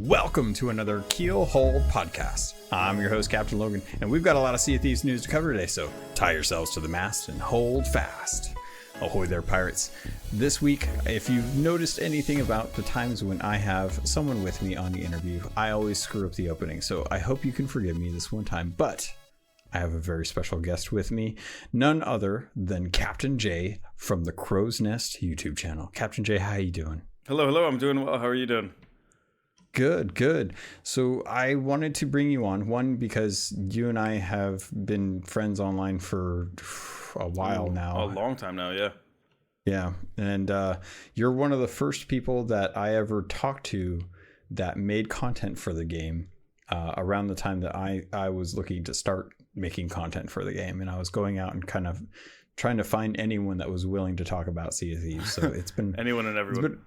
Welcome to another Keelhauled podcast. I'm your host, Captain Logun, and we've got a lot of Sea of Thieves news to cover today, so tie yourselves to the mast and hold fast. Ahoy there, pirates. This week, if you've noticed anything about the times when I have someone with me on the interview, I always screw up the opening, so I hope you can forgive me this one time, but I have a very special guest with me, none other than Captain J from the Crow's Nest YouTube channel. Captain J, how you doing? Hello, I'm doing well. How are you doing? Good. So I wanted to bring you on, one, because you and I have been friends online for a while now. A long time now, yeah. Yeah, and you're one of the first people that I ever talked to that made content for the game around the time that I was looking to start making content for the game, and I was going out and kind of trying to find anyone that was willing to talk about Sea of Thieves. So it's been anyone and everyone.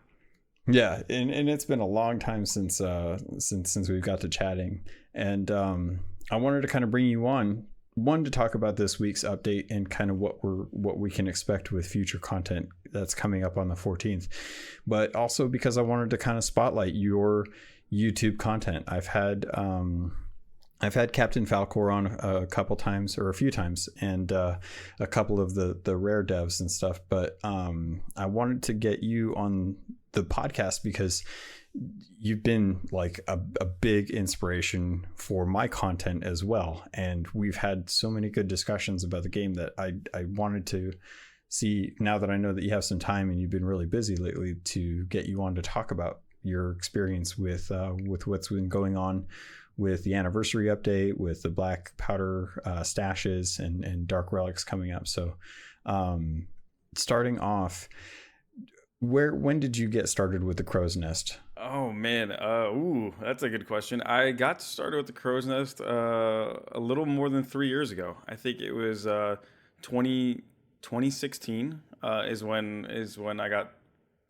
Yeah, and it's been a long time since we've got to chatting, and I wanted to kind of bring you on, one, to talk about this week's update and kind of what we can expect with future content that's coming up on the 14th, but also because I wanted to kind of spotlight your YouTube content. I've had Captain Falcor on a couple times, or a few times, and a couple of the rare devs and stuff, but I wanted to get you on the podcast because you've been like a big inspiration for my content as well, and we've had so many good discussions about the game that I wanted to see, now that I know that you have some time and you've been really busy lately, to get you on to talk about your experience with what's been going on with the anniversary update, with the black powder stashes and Dark Relics coming up. So starting off, when did you get started with the Crow's Nest? Oh man, that's a good question. I got started with the Crow's Nest a little more than 3 years ago. I think it was 2016 is when I got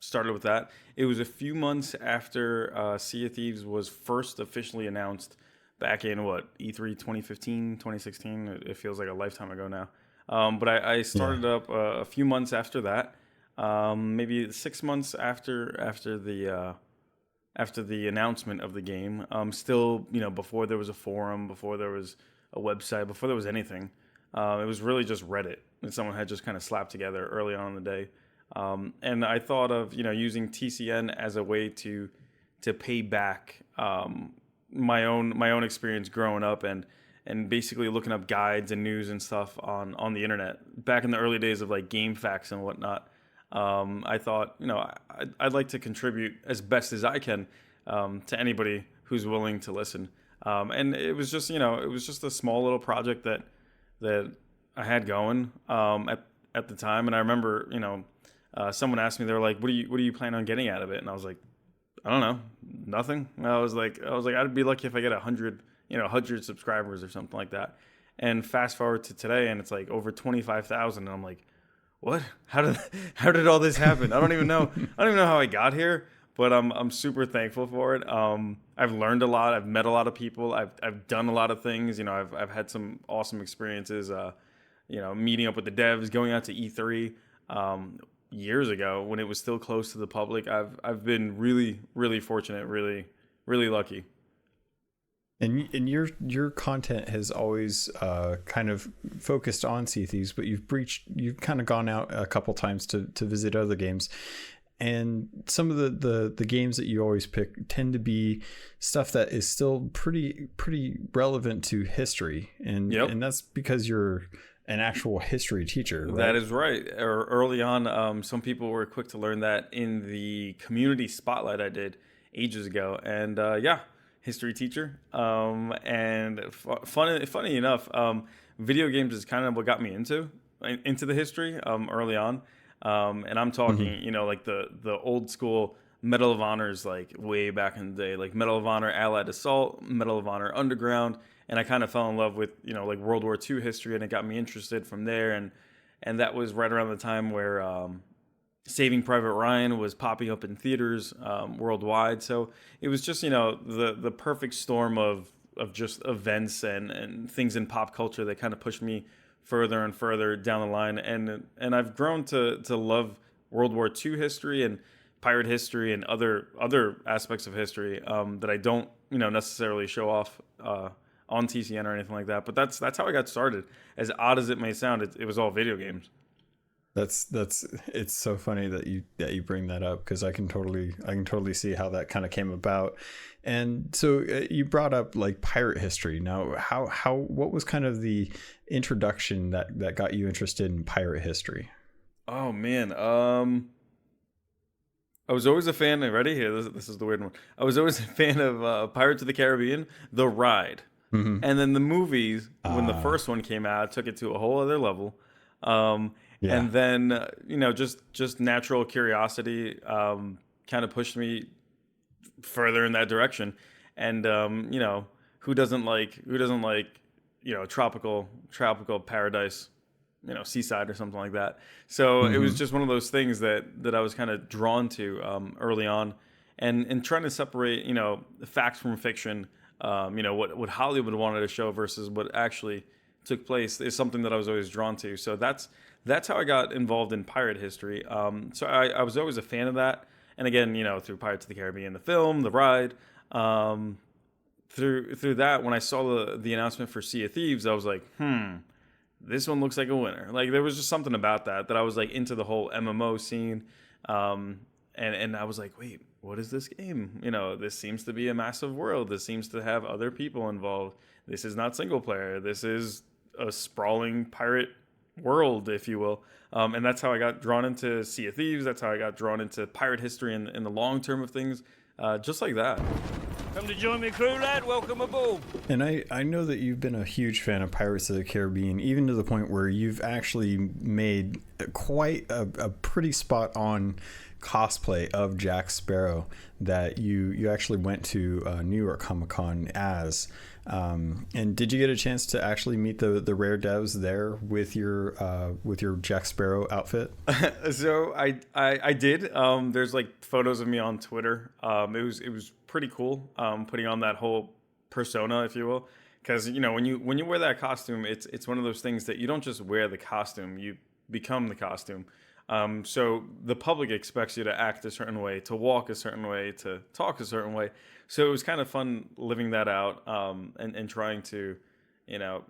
started with that. It was a few months after Sea of Thieves was first officially announced back in E3 2015, 2016. It feels like a lifetime ago now. But I started up a few months after that. Maybe 6 months after the announcement of the game. Still, before there was a forum, before there was a website, before there was anything. It was really just Reddit that someone had just kind of slapped together early on in the day. And I thought of using TCN as a way to pay back my own experience growing up and basically looking up guides and news and stuff on the internet back in the early days of like Game Facts and whatnot. I thought, I'd like to contribute as best as I can to anybody who's willing to listen. And it was just, a small little project that I had going at the time. And I remember, someone asked me, they were like, what do you plan on getting out of it? And I was like, I don't know, nothing. And I was like, I'd be lucky if I get 100 subscribers or something like that. And fast forward to today, and it's like over 25,000. And I'm like, what? How did all this happen? I don't even know how I got here, but I'm super thankful for it. I've learned a lot. I've met a lot of people. I've done a lot of things. I've had some awesome experiences. Meeting up with the devs, going out to E3 years ago when it was still close to the public. I've been really, really fortunate, really, really lucky. And your content has always kind of focused on Sea Thieves, but you've kind of gone out a couple times to visit other games, and some of the games that you always pick tend to be stuff that is still pretty relevant to history, and that's because you're an actual history teacher, right? That is right. Early on, some people were quick to learn that in the community spotlight I did ages ago, and history teacher. And funny enough, video games is kind of what got me into the history early on. And I'm talking, like the old school Medal of Honors, like way back in the day, like Medal of Honor Allied Assault, Medal of Honor Underground. And I kind of fell in love with, like World War II history, and it got me interested from there. And that was right around the time where Saving Private Ryan was popping up in theaters worldwide. So it was just, the perfect storm of just events and things in pop culture that kind of pushed me further and further down the line. And I've grown to love World War II history and pirate history and other aspects of history that I don't necessarily show off on TCN or anything like that. But that's how I got started. As odd as it may sound, it was all video games. That's it's so funny that you bring that up, because I can totally see how that kind of came about. And so you brought up like pirate history. Now, what was kind of the introduction that got you interested in pirate history? Oh man, I was always a fan. Ready here? This is the weird one. I was always a fan of Pirates of the Caribbean, the ride, and then the movies. When the first one came out, took it to a whole other level. And then just natural curiosity kind of pushed me further in that direction. And who doesn't like tropical paradise, seaside or something like that. So it was just one of those things that I was kind of drawn to early on, and trying to separate facts from fiction. What Hollywood wanted to show versus what actually took place is something that I was always drawn to. So that's how I got involved in pirate history. So I was always a fan of that. And again, through Pirates of the Caribbean, the film, the ride, through that, when I saw the announcement for Sea of Thieves, I was like, this one looks like a winner. Like, there was just something about that I was like into the whole MMO scene. And I was like, wait, what is this game? This seems to be a massive world. This seems to have other people involved. This is not single player. This is a sprawling pirate world, if you will. And that's how I got drawn into Sea of Thieves. That's how I got drawn into pirate history in the long term of things, just like that. Come to join me, crew, lad. Welcome aboard. And I know that you've been a huge fan of Pirates of the Caribbean, even to the point where you've actually made quite a pretty spot on cosplay of Jack Sparrow that you actually went to New York Comic Con as. And did you get a chance to actually meet the rare devs there with your Jack Sparrow outfit? So I did. There's like photos of me on Twitter. It was pretty cool. Putting on that whole persona, if you will, because when you wear that costume, it's one of those things that you don't just wear the costume, you become the costume. So the public expects you to act a certain way, to walk a certain way, to talk a certain way. So it was kind of fun living that out, and trying to,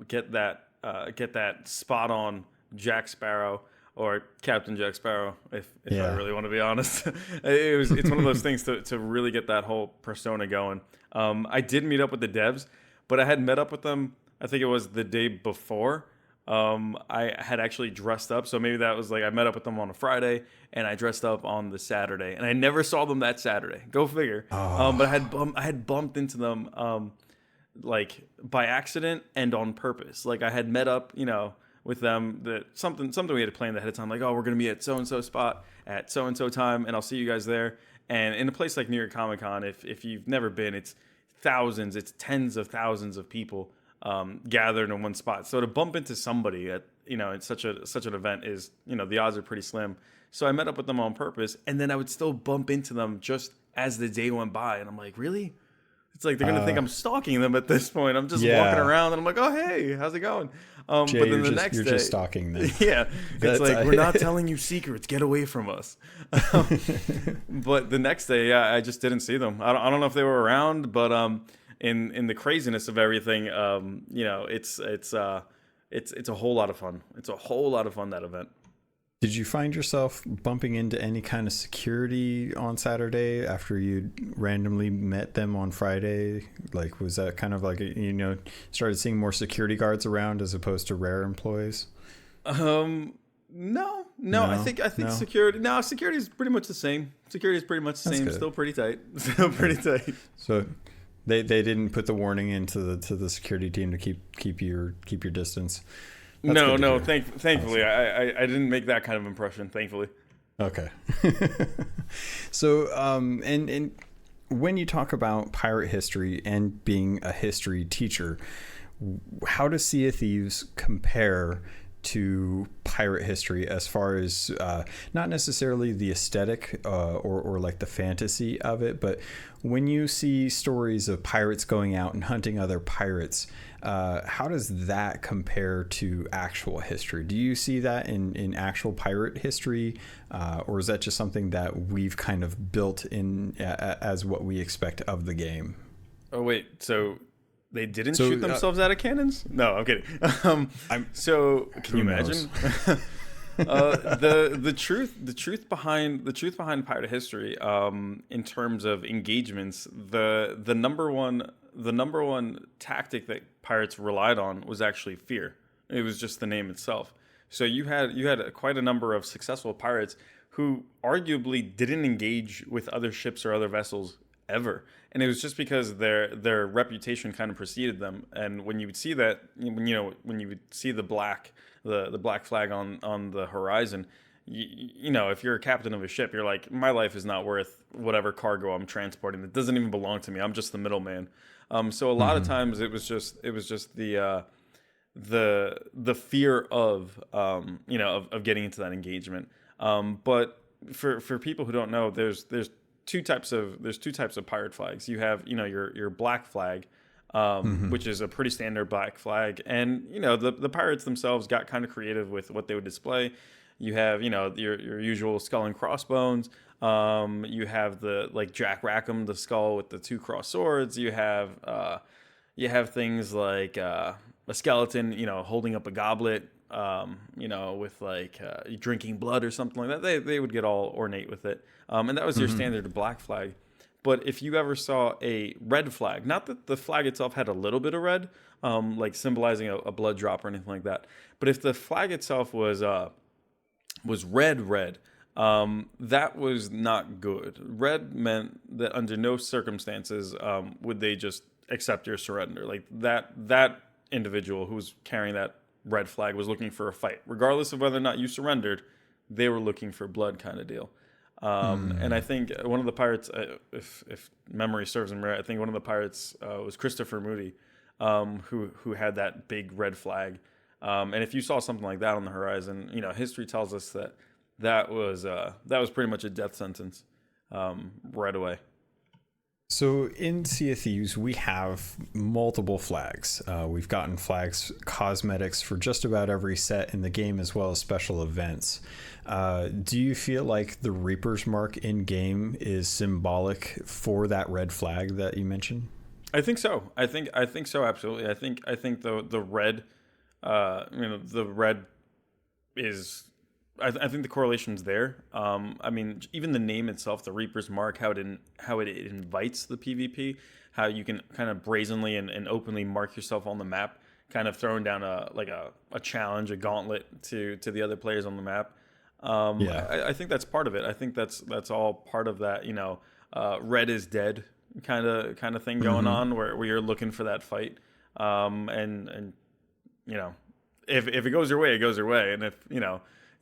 get that spot on Jack Sparrow, or Captain Jack Sparrow, if I really want to be honest. It's one of those things to really get that whole persona going. I did meet up with the devs, but I had met up with them, I think it was the day before. I had actually dressed up, so maybe that was like I met up with them on a Friday and I dressed up on the Saturday, and I never saw them that Saturday. Go figure. But I had bumped into them like by accident and on purpose. Like I had met up, with them, that something we had planned ahead of time. Like, oh, we're gonna be at so and so spot at so and so time, and I'll see you guys there. And in a place like New York Comic Con, if you've never been, it's thousands, it's tens of thousands of people gathered in one spot. So to bump into somebody at at such an event is, the odds are pretty slim. So I met up with them on purpose, and then I would still bump into them just as the day went by, and I'm like, really? It's like they're gonna think I'm stalking them at this point. I'm just walking around, and I'm like, oh hey, how's it going? Jay, but then next you're day, just stalking them. Yeah, it's like we're not telling you secrets. Get away from us. But the next day, I just didn't see them. I don't know if they were around, but in the craziness of everything, it's a whole lot of fun. It's a whole lot of fun, that event. Did you find yourself bumping into any kind of security on Saturday after you randomly met them on Friday? Like, was that kind of like, started seeing more security guards around as opposed to rare employees? No. I think security is pretty much the same. Security is pretty much the same. Good. Still pretty tight. So they didn't put the warning into the security team to keep your distance. That's no. Thankfully, awesome. I didn't make that kind of impression. Thankfully. Okay. So, and when you talk about pirate history and being a history teacher, how does Sea of Thieves compare to pirate history as far as not necessarily the aesthetic or like the fantasy of it, but when you see stories of pirates going out and hunting other pirates, how does that compare to actual history? Do you see that in actual pirate history, or is that just something that we've kind of built in as what we expect of the game? Oh wait, so they didn't shoot themselves out of cannons? No, I'm kidding. So can you imagine? The truth behind pirate history, in terms of engagements, the number one tactic that pirates relied on was actually fear. It was just the name itself. So you had quite a number of successful pirates who arguably didn't engage with other ships or other vessels ever, and it was just because their reputation kind of preceded them. And when you would see that, when you would see the black flag on the horizon, you know, if you're a captain of a ship, you're like, my life is not worth whatever cargo I'm transporting. It doesn't even belong to me. I'm just the middleman. So a lot of times it was just the fear of of getting into that engagement. But for people who don't know, there's two types of pirate flags. You have, your black flag, which is a pretty standard black flag, and the pirates themselves got kind of creative with what they would display. You have your usual skull and crossbones. You have the Jack Rackham, the skull with the two crossed swords. You have things like a skeleton holding up a goblet, with drinking blood or something like that. They would get all ornate with it. And that was your standard black flag. But if you ever saw a red flag, not that the flag itself had a little bit of red, like symbolizing a blood drop or anything like that, but if the flag itself was red, that was not good. Red meant that under no circumstances would they just accept your surrender. Like that individual who was carrying that red flag was looking for a fight, regardless of whether or not you surrendered. They were looking for blood, kind of deal. And I think one of the pirates, if memory serves him right, I think one of the pirates was Christopher Moody, who had that big red flag. And if you saw something like that on the horizon, history tells us that was pretty much a death sentence right away. So in Sea of Thieves, we have multiple flags. We've gotten flags, cosmetics for just about every set in the game, as well as special events. Do you feel like the Reaper's Mark in game is symbolic for that red flag that you mentioned? I think so. I think so. Absolutely. I think the red, the red is. I think the correlation's there. I mean, even the name itself, the Reaper's Mark, how it invites the PvP, how you can kind of brazenly and openly mark yourself on the map, kind of throwing down a challenge, a gauntlet to the other players on the map. I think that's part of it. I think that's all part of that. Red is dead kind of thing going on, where you're looking for that fight. And if it goes your way, it goes your way, and if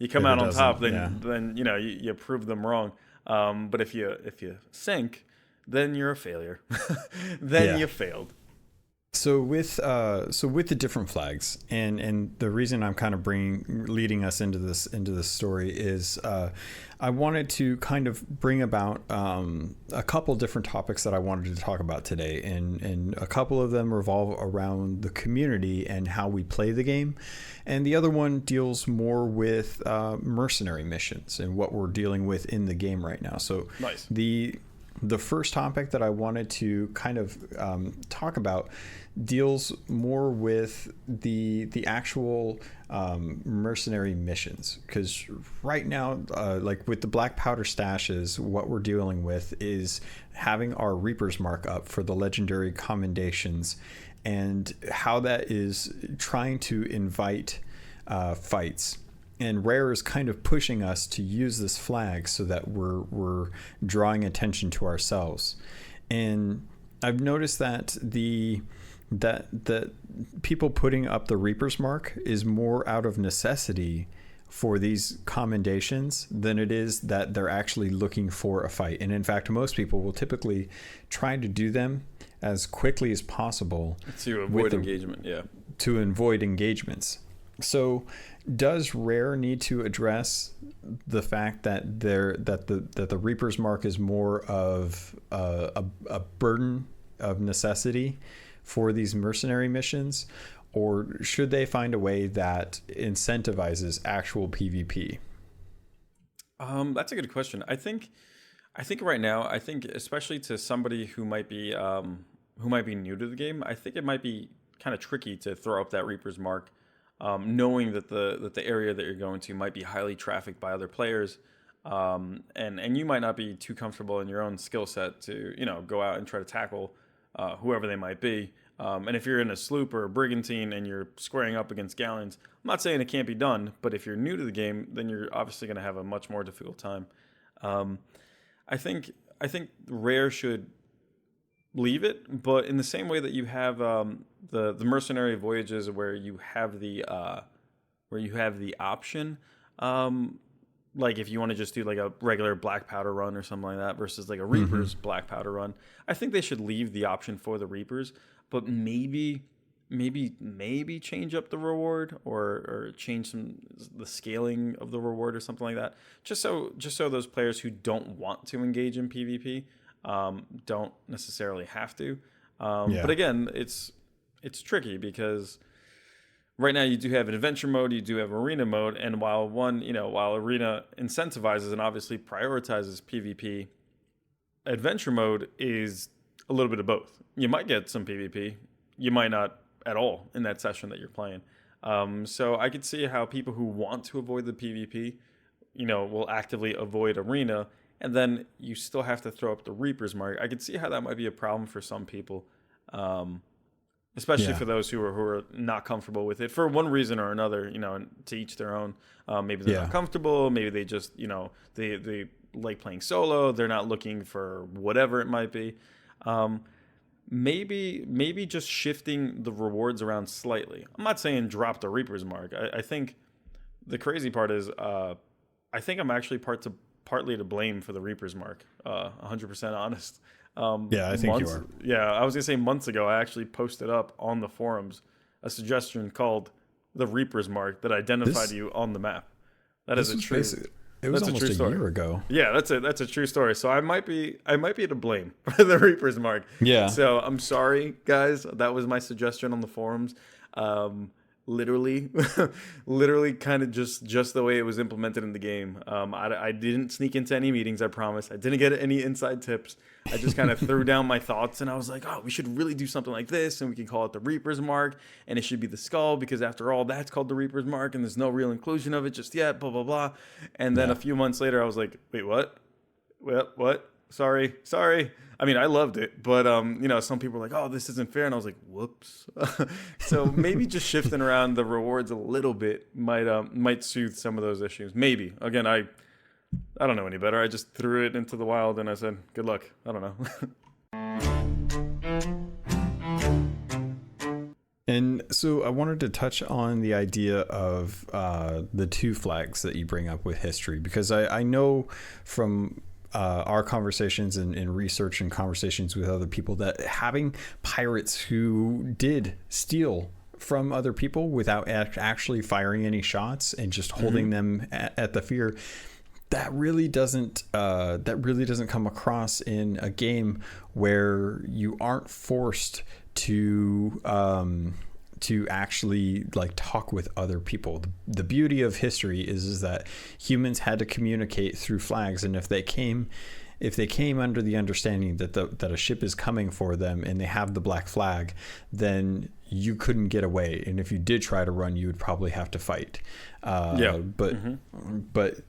you come out on top, then you prove them wrong. But if you sink, then you're a failure. Then you failed. So with the different flags, and the reason I'm kind of leading us into this story is I wanted to kind of bring about a couple different topics that I wanted to talk about today, and a couple of them revolve around the community and how we play the game, and the other one deals more with mercenary missions and what we're dealing with in the game right now. So nice. The first topic that I wanted to kind of talk about deals more with the actual mercenary missions, because right now, like with the black powder stashes, what we're dealing with is having our Reaper's Mark up for the legendary commendations, and how that is trying to invite fights. And Rare is kind of pushing us to use this flag so that we're drawing attention to ourselves. And I've noticed that the people putting up the Reaper's Mark is more out of necessity for these commendations than it is that they're actually looking for a fight. And in fact, most people will typically try to do them as quickly as possible to avoid engagement. Yeah. To avoid engagements. So, does Rare need to address the fact that the Reaper's Mark is more of a burden of necessity for these mercenary missions, or should they find a way that incentivizes actual PvP? That's a good question. I think right now, especially to somebody who might be new to the game, I think it might be kind of tricky to throw up that Reaper's Mark, knowing that the area that you're going to might be highly trafficked by other players, and you might not be too comfortable in your own skill set to go out and try to tackle whoever they might be. And if you're in a sloop or a brigantine and you're squaring up against galleons, I'm not saying it can't be done, but if you're new to the game, then you're obviously going to have a much more difficult time. I think Rare should leave it, but in the same way that you have the mercenary voyages where you have the option, like if you want to just do like a regular black powder run or something like that versus like a Reaper's black powder run, I think they should leave the option for the Reapers, but maybe change up the reward or change the scaling of the reward or something like that, just so those players who don't want to engage in PvP don't necessarily have to. But again, it's tricky because right now you do have an adventure mode, you do have arena mode, and while arena incentivizes and obviously prioritizes PvP, adventure mode is a little bit of both. You might get some PvP, you might not at all in that session that you're playing. So I could see how people who want to avoid the PvP, will actively avoid arena, and then you still have to throw up the Reaper's Mark. I could see how that might be a problem for some people, especially for those who are not comfortable with it for one reason or another. To each their own. Maybe they're not comfortable. Maybe they just they like playing solo. They're not looking for whatever it might be. Maybe just shifting the rewards around slightly. I'm not saying drop the Reaper's Mark. I think the crazy part is I think I'm actually partly to blame for the Reaper's Mark. 100% honest. I think you are. Yeah, I was gonna say months ago I actually posted up on the forums a suggestion called the Reaper's Mark that identified you on the map. That is a true. It was almost a year ago. Yeah, that's a true story. So I might be to blame for the Reaper's Mark. Yeah. So I'm sorry, guys. That was my suggestion on the forums. Literally kind of just the way it was implemented in the game. I didn't sneak into any meetings, I promise. I didn't get any inside tips. I just kind of threw down my thoughts, and I was like, oh, we should really do something like this, and we can call it the Reaper's Mark, and it should be the skull, because after all, that's called the Reaper's Mark, and there's no real inclusion of it just yet, blah, blah, blah. And then a few months later, I was like, wait, what? What? Sorry. I mean, I loved it, but some people were like, "Oh, this isn't fair," and I was like, "Whoops." So maybe just shifting around the rewards a little bit might soothe some of those issues. Maybe. Again, I don't know any better. I just threw it into the wild and I said, "Good luck." I don't know. And so I wanted to touch on the idea of the two flags that you bring up with history, because I know from our conversations and research and conversations with other people that having pirates who did steal from other people without actually firing any shots and just holding them at the fear, that really doesn't come across in a game where you aren't forced to actually like talk with other people. The beauty of history is that humans had to communicate through flags, and if they came under the understanding that a ship is coming for them and they have the black flag, then you couldn't get away, and if you did try to run, you would probably have to fight. But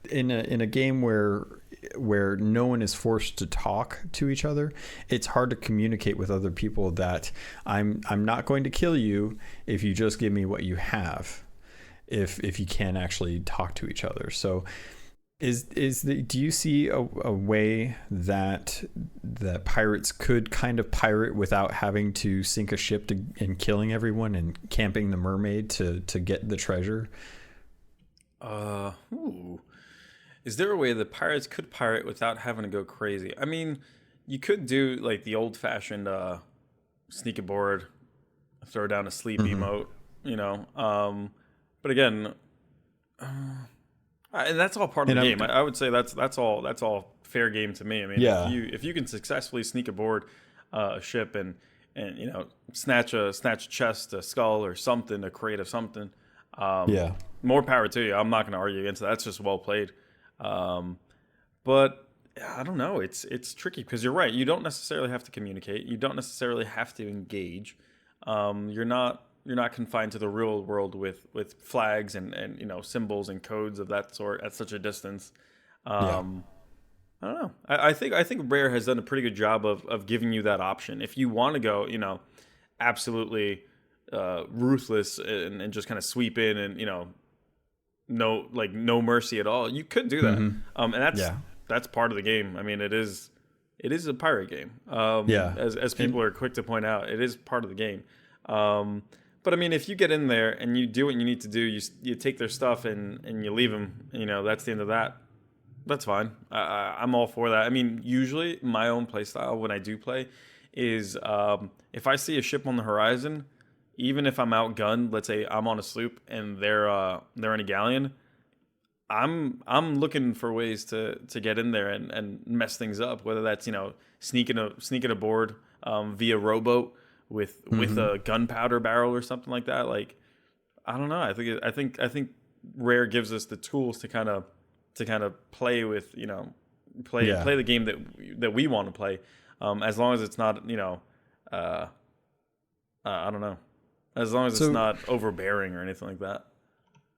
in a game where no one is forced to talk to each other, it's hard to communicate with other people that I'm not going to kill you if you just give me what you have, if you can't actually talk to each other. So do you see a way that pirates could kind of pirate without having to sink a ship and killing everyone and camping the mermaid to get the treasure? Is there a way that pirates could pirate without having to go crazy? I mean, you could do like the old-fashioned sneak aboard, throw down a sleep emote, But again, and that's all part of the game. I would say that's all fair game to me. I mean, if you can successfully sneak aboard a ship and snatch a chest, a skull, or something, a crate of something, more power to you. I'm not going to argue against that. That's just well played. But I don't know. It's tricky because you're right. You don't necessarily have to communicate. You don't necessarily have to engage. You're not confined to the real world with flags and symbols and codes of that sort at such a distance. I don't know. I think Rare has done a pretty good job of giving you that option. If you want to go, absolutely ruthless and just kind of sweep in and no mercy at all, you could do that. And that's part of the game. I mean, it is a pirate game. As people are quick to point out, it is part of the game. But I mean, if you get in there and you do what you need to do, you take their stuff and you leave them, that's the end of that. That's fine. I'm all for that. I mean, usually my own play style when I do play is if I see a ship on the horizon, even if I'm outgunned, let's say I'm on a sloop and they're in a galleon, I'm looking for ways to get in there and mess things up, whether that's sneaking aboard via rowboat with a gunpowder barrel or something like that. Like, I don't know. I think Rare gives us the tools to kind of play with play the game that we want to play, as long as it's not I don't know, as long as it's not overbearing or anything like that.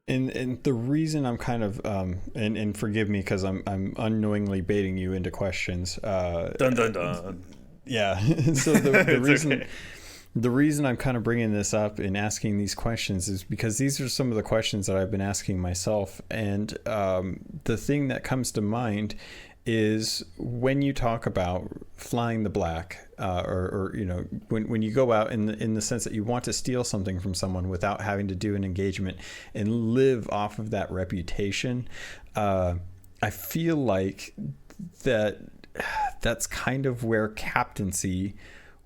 And the reason I'm kind of and forgive me because I'm unknowingly baiting you into questions. Dun dun dun. Yeah. So the reason. Okay. The reason I'm kind of bringing this up and asking these questions is because these are some of the questions that I've been asking myself. And the thing that comes to mind is when you talk about flying the black, or when you go out in the sense that you want to steal something from someone without having to do an engagement and live off of that reputation, I feel like that's kind of where Captaincy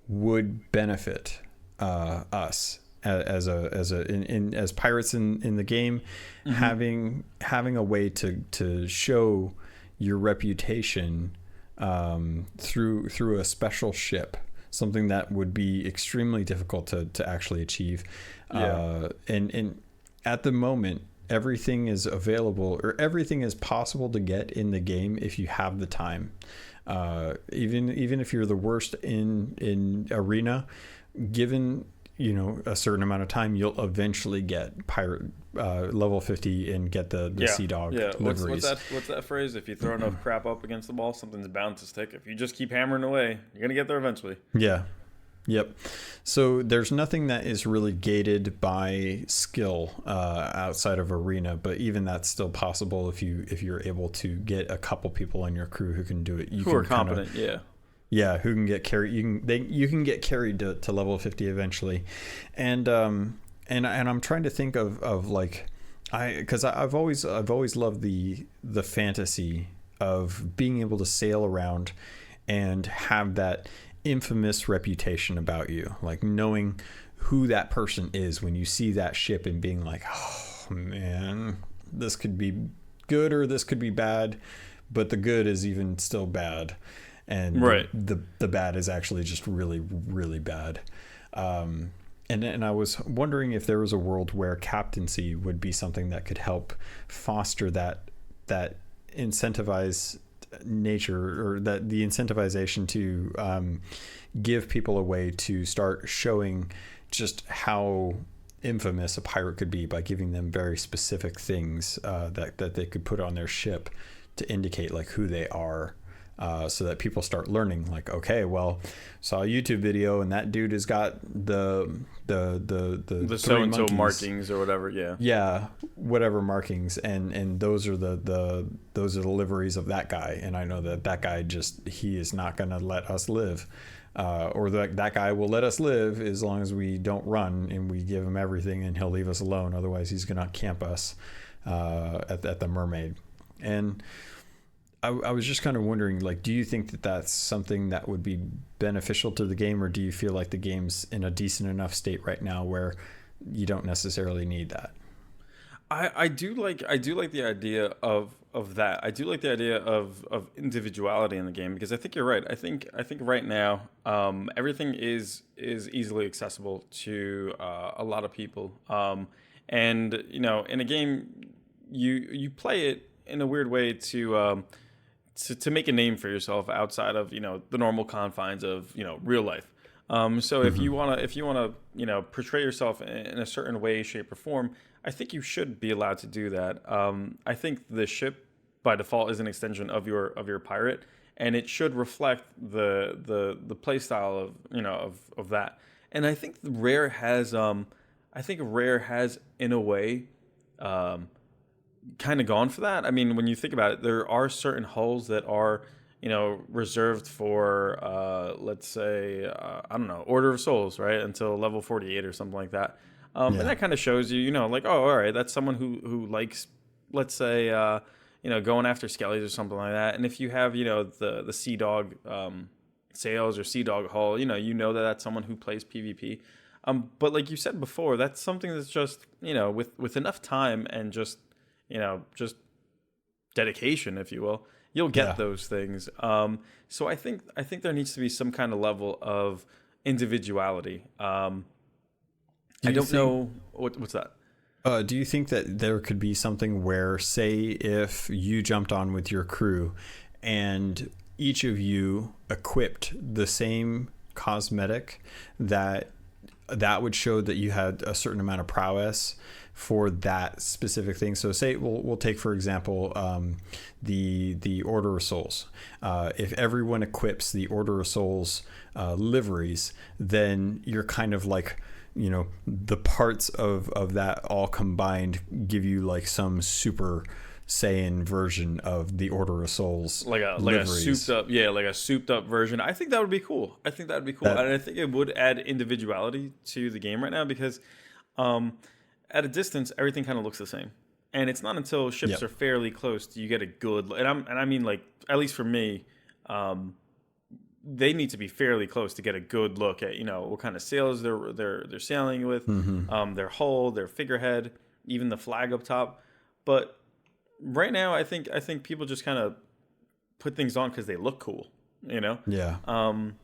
would benefit us as pirates in the game, having a way to show your reputation through a special ship, something that would be extremely difficult to actually achieve. And at the moment, everything is available, or everything is possible to get in the game if you have the time. Even if you're the worst in arena, given a certain amount of time, you'll eventually get pirate level 50 and get the Sea Dog liveries. What's that phrase? If you throw enough crap up against the wall, something's bound to stick. If you just keep hammering away, you're gonna get there eventually. Yeah. Yep. So there's nothing that is really gated by skill outside of arena, but even that's still possible if you're able to get a couple people on your crew who can do it. Who are competent, yeah, who can get carried. You can get carried to level 50 eventually, and I'm trying to think of like because I've always loved the fantasy of being able to sail around and have that infamous reputation about you, like knowing who that person is when you see that ship and being like, oh man, this could be good or this could be bad, but the good is even still bad, and the bad is actually just really, really bad. And I was wondering if there was a world where Captaincy would be something that could help foster that incentivize nature, or that the incentivization to give people a way to start showing just how infamous a pirate could be by giving them very specific things that they could put on their ship to indicate like who they are, so that people start learning like, okay, well, saw a YouTube video and that dude has got the so and so markings or whatever, whatever markings, and those are the liveries of that guy, and I know that guy he is not going to let us live, or that guy will let us live as long as we don't run and we give him everything, and he'll leave us alone, otherwise he's going to camp us at the Mermaid. And I was just kind of wondering, like, do you think that that's something that would be beneficial to the game, or do you feel like the game's in a decent enough state right now where you don't necessarily need that? I do like the idea of that. I do like the idea of individuality in the game because I think you're right. I think right now everything is easily accessible to a lot of people. And in a game you play it in a weird way to make a name for yourself outside of the normal confines of real life. So if you wanna portray yourself in a certain way, shape, or form, I think you should be allowed to do that. I think the ship by default is an extension of your pirate, and it should reflect the play style of that. And I think Rare has in a way kind of gone for that. I mean, when you think about it, there are certain hulls that are reserved for let's say I don't know, Order of Souls, right, until level 48 or something like that. And that kind of shows like, oh, all right, that's someone who likes, let's say going after skellies or something like that. And if you have the Sea Dog sales or Sea Dog hull, that's someone who plays PvP. But like you said before, that's something that's just with enough time and just dedication, if you will, you'll get those things. So I think there needs to be some kind of level of individuality. I don't know what's that. Do you think that there could be something where, say, if you jumped on with your crew and each of you equipped the same cosmetic, that would show that you had a certain amount of prowess for that specific thing? So say we'll take, for example, the Order of Souls. If everyone equips the Order of Souls liveries, then you're kind of like, the parts of that all combined give you like some Super Saiyan version of the Order of Souls, like a souped up version. I think that would be cool. And I think it would add individuality to the game right now because at a distance everything kind of looks the same, and it's not until ships are fairly close do you get a good, and I mean, like, at least for me, they need to be fairly close to get a good look at what kind of sails they're sailing with, their hull, their figurehead, even the flag up top. But right now, I think people just kind of put things on because they look cool, And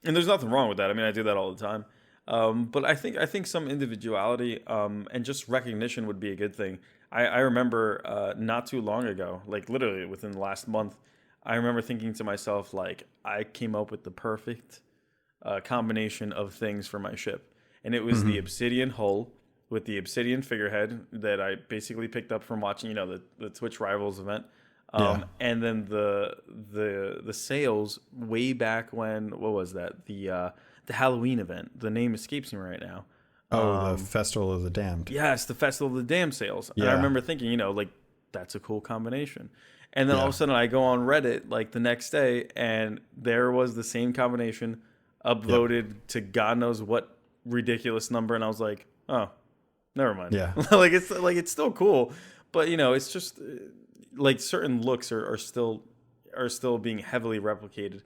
there's nothing wrong with that. I mean, I do that all the time. But I think some individuality and just recognition would be a good thing. I remember not too long ago, like literally within the last month, I remember thinking to myself, like, I came up with the perfect combination of things for my ship. And it was the obsidian hull with the obsidian figurehead that I basically picked up from watching, the Twitch Rivals event. And then the sails way back when, what was that? The Halloween event. The name escapes me right now. The Festival of the Damned. Yes, the Festival of the Damned sails. And I remember thinking, like, that's a cool combination. And then all of a sudden I go on Reddit like the next day and there was the same combination upvoted to God knows what ridiculous number. And I was like, oh, never mind. Yeah. it's still cool, but it's just like certain looks are still being heavily replicated.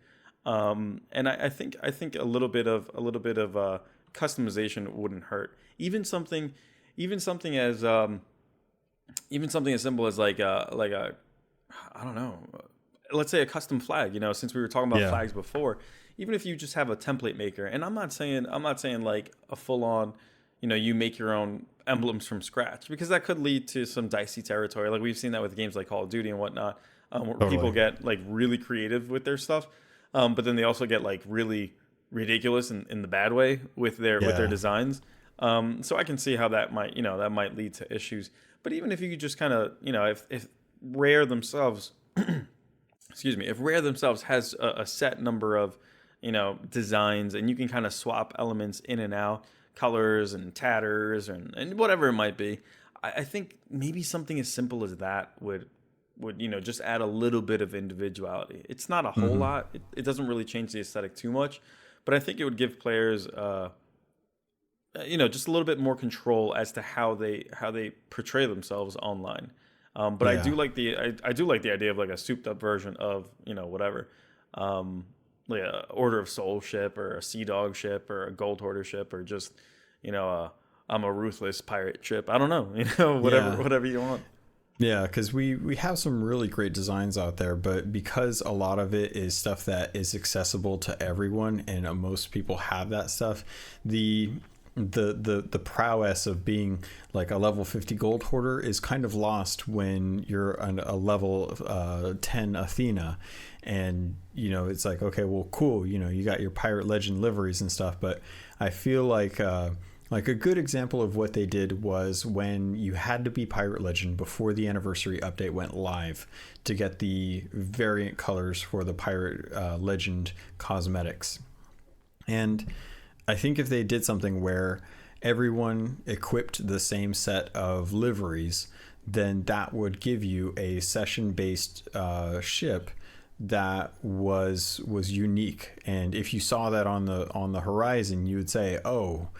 And I think a little bit of customization wouldn't hurt. Even something as simple as like a I don't know, let's say a custom flag, since we were talking about flags before, even if you just have a template maker, and I'm not saying like a full on, you make your own emblems from scratch, because that could lead to some dicey territory. Like we've seen that with games like Call of Duty and whatnot, where people get like really creative with their stuff. But then they also get like really ridiculous in the bad way with their designs. So I can see how that might lead to issues. But even if you could just kind of, if Rare themselves, if Rare themselves has a set number of, designs, and you can kind of swap elements in and out, colors and tatters and whatever it might be, I think maybe something as simple as that would just add a little bit of individuality. It's not a whole lot. It doesn't really change the aesthetic too much, but I think it would give players, just a little bit more control as to how they portray themselves online. But I do like the idea of like a souped up version of whatever, like a Order of Soul ship or a Sea Dog ship or a Gold Hoarder ship or just a I'm a ruthless pirate ship. I don't know, whatever you want. Yeah, because we have some really great designs out there, but because a lot of it is stuff that is accessible to everyone, and most people have that stuff, the prowess of being like a level 50 gold hoarder is kind of lost when you're a level 10 Athena, and it's like, okay, well, cool, you got your pirate legend liveries and stuff, but I feel like a good example of what they did was when you had to be Pirate Legend before the anniversary update went live to get the variant colors for the Pirate Legend cosmetics. And I think if they did something where everyone equipped the same set of liveries, then that would give you a session-based ship that was unique. And if you saw that on the horizon, you would say, oh,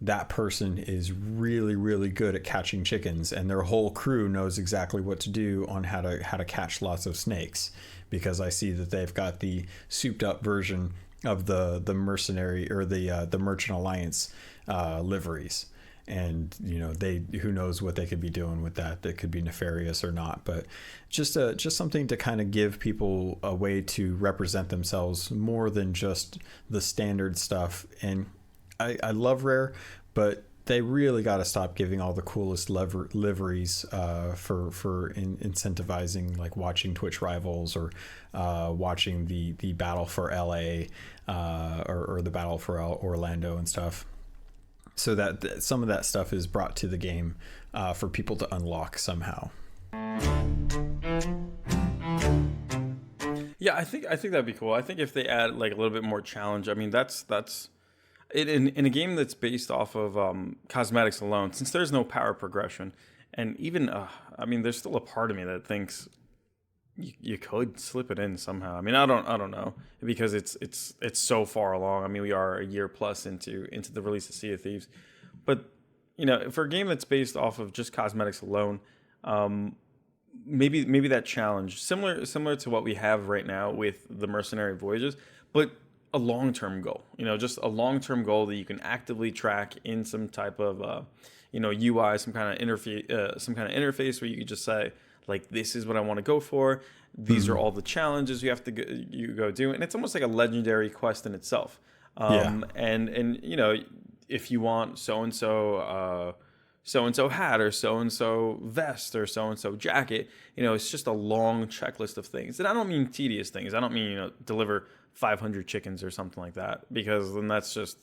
that person is really, really good at catching chickens, and their whole crew knows exactly what to do on how to catch lots of snakes, because I see that they've got the souped up version of the mercenary or the Merchant Alliance liveries. And they, who knows what they could be doing with that could be nefarious or not, but just something to kind of give people a way to represent themselves more than just the standard stuff. And I love Rare, but they really got to stop giving all the coolest liveries for incentivizing, like watching Twitch Rivals or watching the battle for LA or the battle for Orlando and stuff, so that some of that stuff is brought to the game for people to unlock somehow. Yeah, I think that'd be cool. I think if they add like a little bit more challenge, I mean, that's in a game that's based off of cosmetics alone, since there's no power progression, and even I mean, there's still a part of me that thinks you could slip it in somehow. I mean, I don't know, because it's so far along. I mean, we are a year plus into the release of Sea of Thieves, but for a game that's based off of just cosmetics alone, maybe that challenge similar to what we have right now with the Mercenary Voyages, but a long-term goal, just a long-term goal that you can actively track in some type of, UI, some kind of interface where you could just say, like, this is what I want to go for. These are all the challenges you have to go do. And it's almost like a legendary quest in itself. And if you want so-and-so hat or so-and-so vest or so-and-so jacket, it's just a long checklist of things. And I don't mean tedious things. I don't mean, deliver 500 chickens or something like that, because then that's just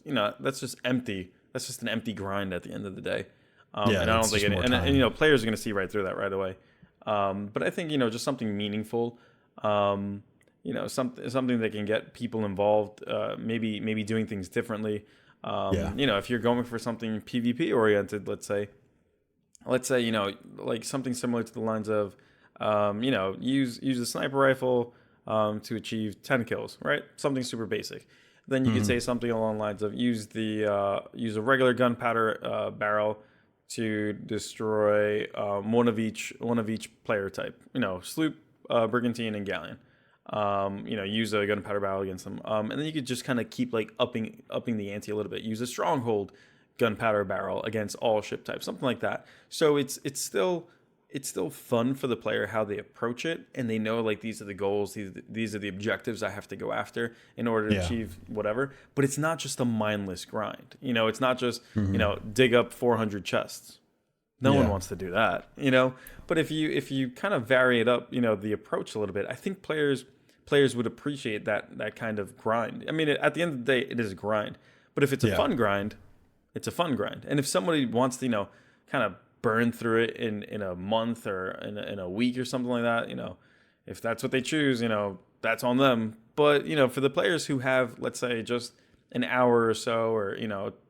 empty. That's just an empty grind at the end of the day. And I don't think players are going to see right through that right away. But I think, just something meaningful, something that can get people involved, maybe doing things differently. If you're going for something PvP oriented, let's say, like something similar to the lines of, use a sniper rifle to achieve 10 kills, right? Something super basic. Then you could say something along the lines of use a regular gunpowder barrel to destroy one of each player type. Sloop, brigantine, and galleon. Use a gunpowder barrel against them. And then you could just kind of keep like upping the ante a little bit. Use a stronghold gunpowder barrel against all ship types, something like that. So it's still fun for the player how they approach it, and they know, like, these are the goals, these are the objectives I have to go after in order to achieve whatever. But it's not just a mindless grind. It's not just dig up 400 chests. No one wants to do that. But if you kind of vary it up, the approach a little bit, I think players would appreciate that kind of grind. I mean, at the end of the day, it is a grind. But if it's a fun grind, it's a fun grind. And if somebody wants to, kind of burn through it in a month or in a week or something like that, if that's what they choose, that's on them. But, for the players who have, let's say, just an hour or so, or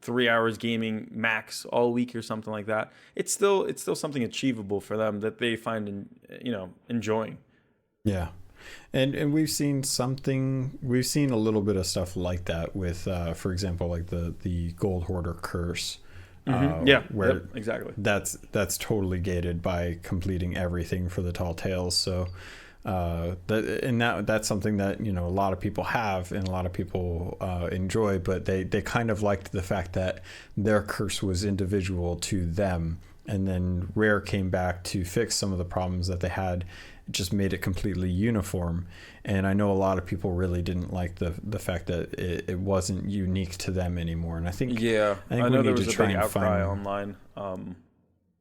3 hours gaming max all week or something like that, it's still something achievable for them that they find enjoying. And we've seen a little bit of stuff like that with for example, like the Gold Hoarder curse. Exactly. That's totally gated by completing everything for the Tall Tales. So That's something that, you know, a lot of people have and a lot of people enjoy, but they kind of liked the fact that their curse was individual to them, and then Rare came back to fix some of the problems that they had, just made it completely uniform. And I know a lot of people really didn't like the fact that it wasn't unique to them anymore. And I think I know there was a big outcry online.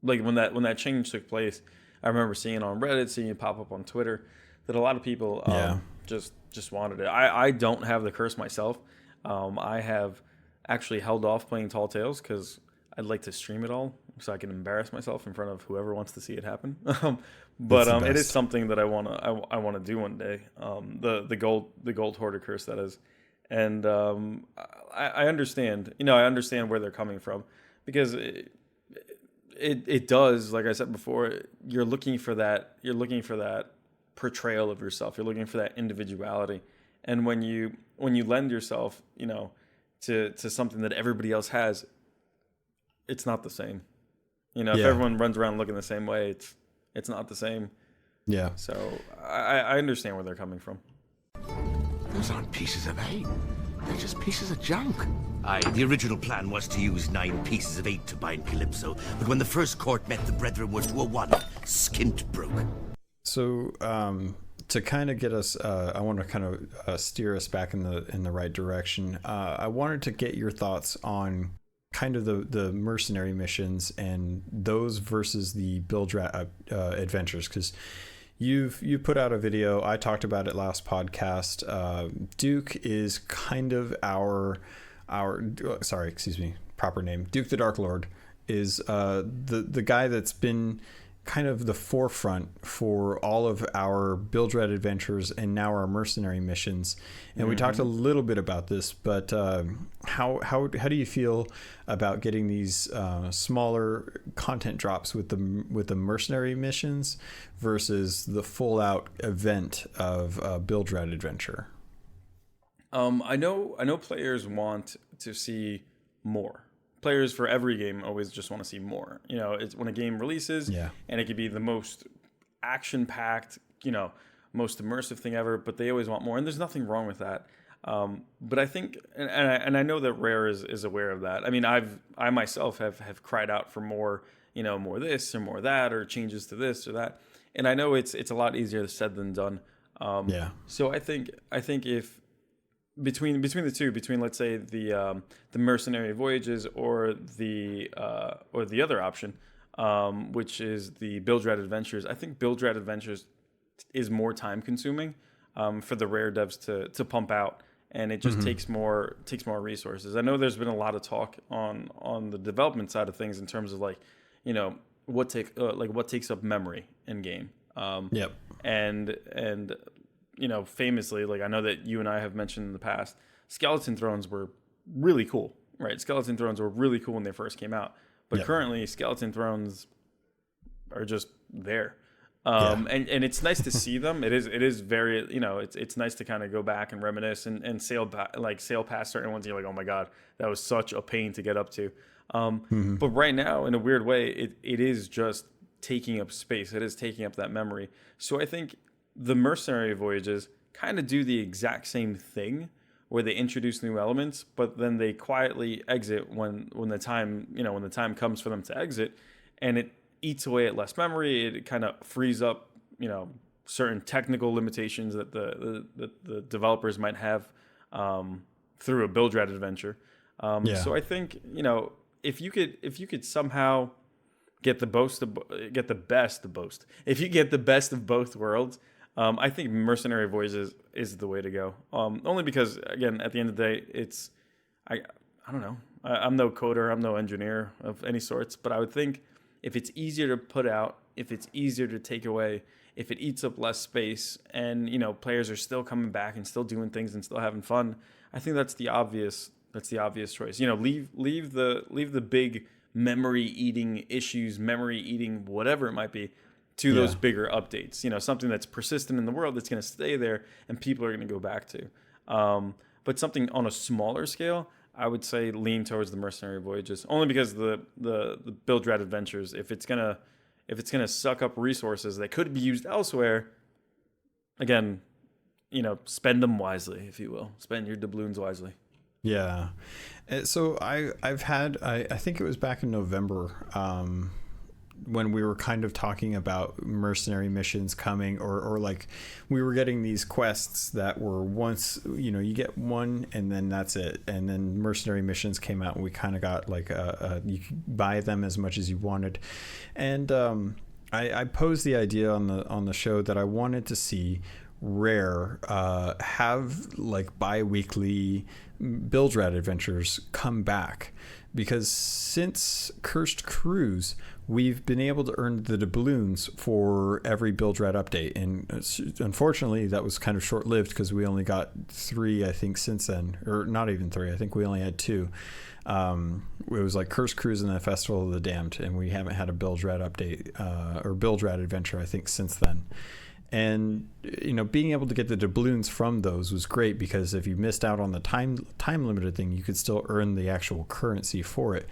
Like when that change took place, I remember seeing it on Reddit, seeing it pop up on Twitter, that a lot of people just wanted it. I don't have the curse myself. I have actually held off playing Tall Tales because I'd like to stream it all so I can embarrass myself in front of whoever wants to see it happen. But it is something that I wanna do one day. The gold hoarder curse, that is. And I understand. You know, I understand where they're coming from, because it does, like I said before, you're looking for that portrayal of yourself. You're looking for that individuality. And when you lend yourself, you know, to something that everybody else has, it's not the same. You know, if everyone runs around looking the same way, it's not the same. Yeah. So I understand where they're coming from. Those aren't pieces of 8. They're just pieces of junk. Aye, the original plan was to use 9 pieces of 8 to bind Calypso, but when the first court met, the brethren were to a 1. Skint broke. So, to kind of get us, I want to kind of steer us back in the right direction. I wanted to get your thoughts on kind of the mercenary missions and those versus the build adventures, because you put out a video. I talked about it last podcast. Duke is kind of proper name, Duke the Dark Lord, is the guy that's been kind of the forefront for all of our build red adventures and now our mercenary missions. And we talked a little bit about this, but how do you feel about getting these smaller content drops with the mercenary missions versus the full out event of build red adventure? I know players want to see more. Players for every game always just want to see more. You know, it's when a game releases, and it could be the most action-packed, you know, most immersive thing ever, but they always want more, and there's nothing wrong with that. But I think, and I know that Rare is aware of that. I mean, I myself have cried out for more, you know, more this or more that, or changes to this or that, and I know it's a lot easier said than done. So I think if between the two, between let's say the mercenary voyages or the other option, which is the build red adventures, I think build red adventures is more time consuming for the Rare devs to pump out, and it just takes more resources. I know there's been a lot of talk on the development side of things in terms of, like, you know, what takes up memory in game. And you know, famously, like, I know that you and I have mentioned in the past, Skeleton Thrones were really cool, right? Skeleton Thrones were really cool when they first came out, but currently Skeleton Thrones are just there. And it's nice to see them. It is very, you know, it's nice to kind of go back and reminisce and sail past certain ones. You're like, oh my God, that was such a pain to get up to. But right now, in a weird way, it is just taking up space. It is taking up that memory. So I think the mercenary voyages kind of do the exact same thing, where they introduce new elements, but then they quietly exit when the time comes for them to exit, and it eats away at less memory. It kind of frees up, you know, certain technical limitations that the developers might have through a build red adventure. So I think, you know, if you could somehow get the best of both worlds, I think mercenary voyages is the way to go. Only because, again, at the end of the day, I don't know. I'm no coder, I'm no engineer of any sorts, but I would think if it's easier to put out, if it's easier to take away, if it eats up less space, and, you know, players are still coming back and still doing things and still having fun, I think that's the obvious choice. You know, leave the big memory eating issues, memory eating whatever it might be, to those bigger updates. You know, something that's persistent in the world, that's going to stay there and people are going to go back to. But something on a smaller scale, I would say lean towards the mercenary voyages, only because the build red adventures, if it's gonna suck up resources that could be used elsewhere, again, spend them wisely, if you will. Spend your doubloons wisely. Yeah. So I've had, I think it was back in November, when we were kind of talking about mercenary missions coming, or like we were getting these quests that were once, you get one and then that's it. And then mercenary missions came out and we kind of got like you could buy them as much as you wanted. And I posed the idea on the show that I wanted to see Rare have like bi-weekly build rat adventures come back, because since Cursed Cruise we've been able to earn the doubloons for every build rat update, and unfortunately that was kind of short-lived because we only got 3 I think since then, or not even 3, I think we only had 2. It was like Cursed Cruise and the Festival of the Damned, and we haven't had a build rat update or build rat adventure I think since then. And being able to get the doubloons from those was great, because if you missed out on the time limited thing, you could still earn the actual currency for it.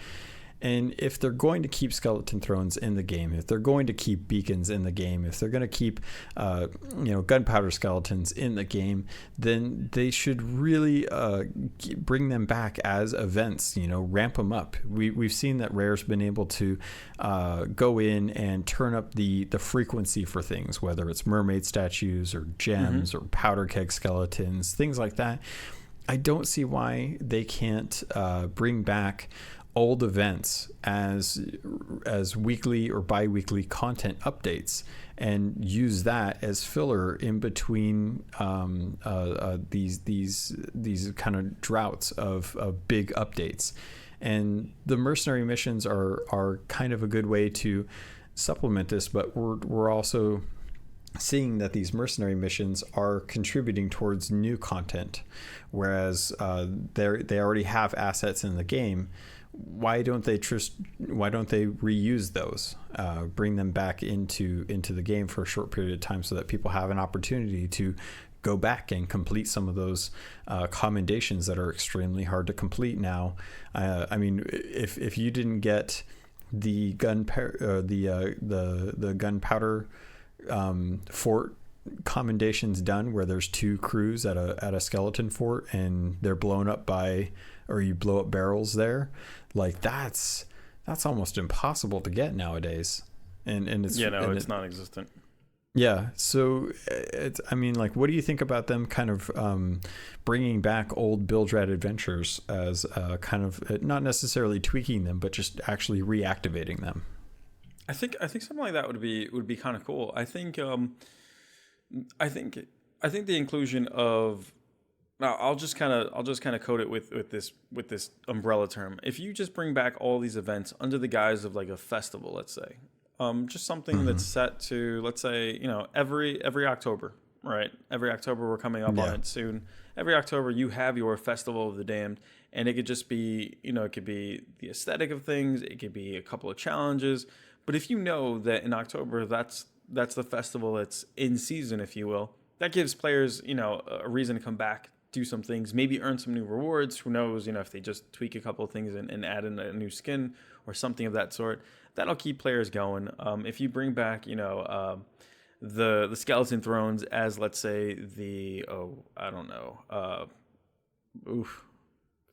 And if they're going to keep skeleton thrones in the game, if they're going to keep beacons in the game, if they're going to keep gunpowder skeletons in the game, then they should really bring them back as events, ramp them up. We've seen that Rare's been able to go in and turn up the frequency for things, whether it's mermaid statues or gems or powder keg skeletons, things like that. I don't see why they can't bring back old events as weekly or bi-weekly content updates, and use that as filler in between these kind of droughts of big updates. And the mercenary missions are kind of a good way to supplement this, but we're also seeing that these mercenary missions are contributing towards new content, whereas they already have assets in the game. Why don't they reuse those, bring them back into the game for a short period of time, so that people have an opportunity to go back and complete some of those commendations that are extremely hard to complete now. I mean, if you didn't get the gunpowder fort commendations done, where there's 2 crews at a skeleton fort and they're blown up or you blow up barrels there, like that's almost impossible to get nowadays. And it's it's non-existent. Yeah. So what do you think about them kind of bringing back old build rat adventures as kind of not necessarily tweaking them, but just actually reactivating them? I think something like that would be kind of cool. I think the inclusion of, I'll just kind of code it with this umbrella term. If you just bring back all these events under the guise of like a festival, let's say, just something that's set to, let's say, every October, right? Every October, we're coming up on it soon. Every October you have your Festival of the Damned, and it could just be, it could be the aesthetic of things. It could be a couple of challenges. But if you know that in October, that's the festival that's in season, if you will, that gives players, a reason to come back, do some things, maybe earn some new rewards. Who knows, if they just tweak a couple of things and add in a new skin or something of that sort, that'll keep players going. If you bring back, the skeleton thrones as, let's say,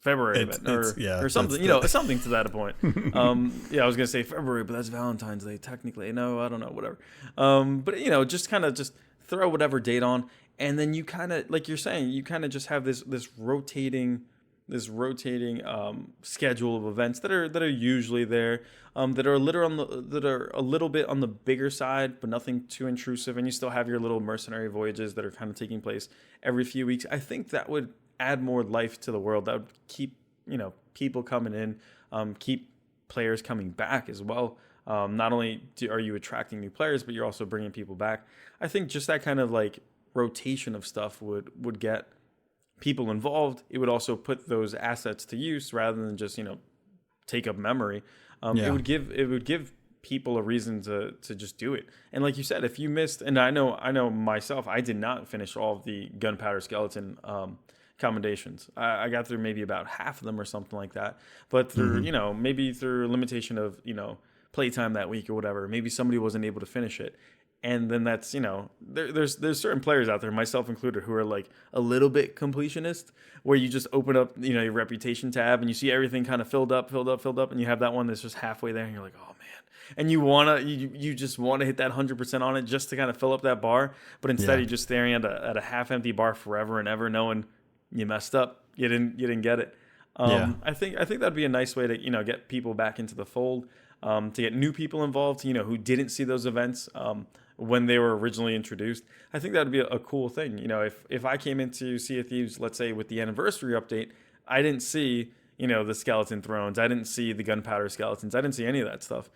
February event or something, something to that point. I was gonna say February, but that's Valentine's Day technically. No, I don't know, whatever. But just kind of just throw whatever date on, and then you kind of, like you're saying, you kind of just have this rotating schedule of events that are usually there, that are a little bit on the bigger side, but nothing too intrusive, and you still have your little mercenary voyages that are kind of taking place every few weeks. I think that would add more life to the world. That would keep people coming in, keep players coming back as well. Not only are you attracting new players, but you're also bringing people back. I think just that kind of like rotation of stuff would get people involved. It would also put those assets to use rather than just take up memory. It would give people a reason to just do it. And like you said, if you missed, and I know myself, I did not finish all of the gunpowder skeleton commendations. I got through maybe about half of them or something like that. But through maybe through a limitation of playtime that week or whatever, maybe somebody wasn't able to finish it. And then that's, there's certain players out there, myself included, who are like a little bit completionist, where you just open up, your reputation tab and you see everything kind of filled up, and you have that one that's just halfway there, and you're like, oh man. And you just want to hit that 100% on it just to kind of fill up that bar, but instead you're just staring at a half empty bar forever and ever, knowing you messed up, you didn't get it. I think that'd be a nice way to get people back into the fold, to get new people involved, who didn't see those events when they were originally introduced. I think that'd be a cool thing. If I came into Sea of Thieves, let's say with the anniversary update, I didn't see the skeleton thrones, I didn't see the gunpowder skeletons, I didn't see any of that stuff.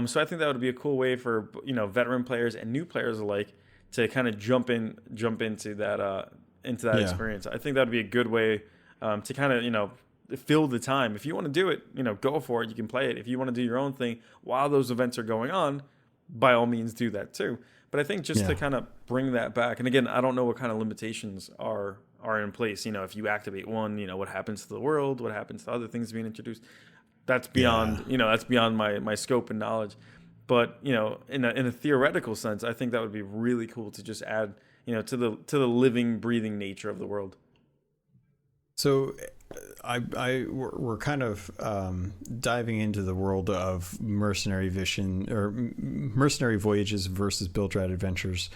So I think that would be a cool way for veteran players and new players alike to kind of jump into that experience. I think that would be a good way to kind of fill the time. If you want to do it, go for it. You can play it. If you want to do your own thing while those events are going on, by all means do that too. But I think just to kind of bring that back, and again, I don't know what kind of limitations are in place. If you activate one, what happens to the world? What happens to other things being introduced? That's beyond that's beyond my scope and knowledge. But in a theoretical sense, I think that would be really cool to just add to the living, breathing nature of the world. So we're kind of diving into the world of mercenary vision or mercenary voyages versus build rat adventures,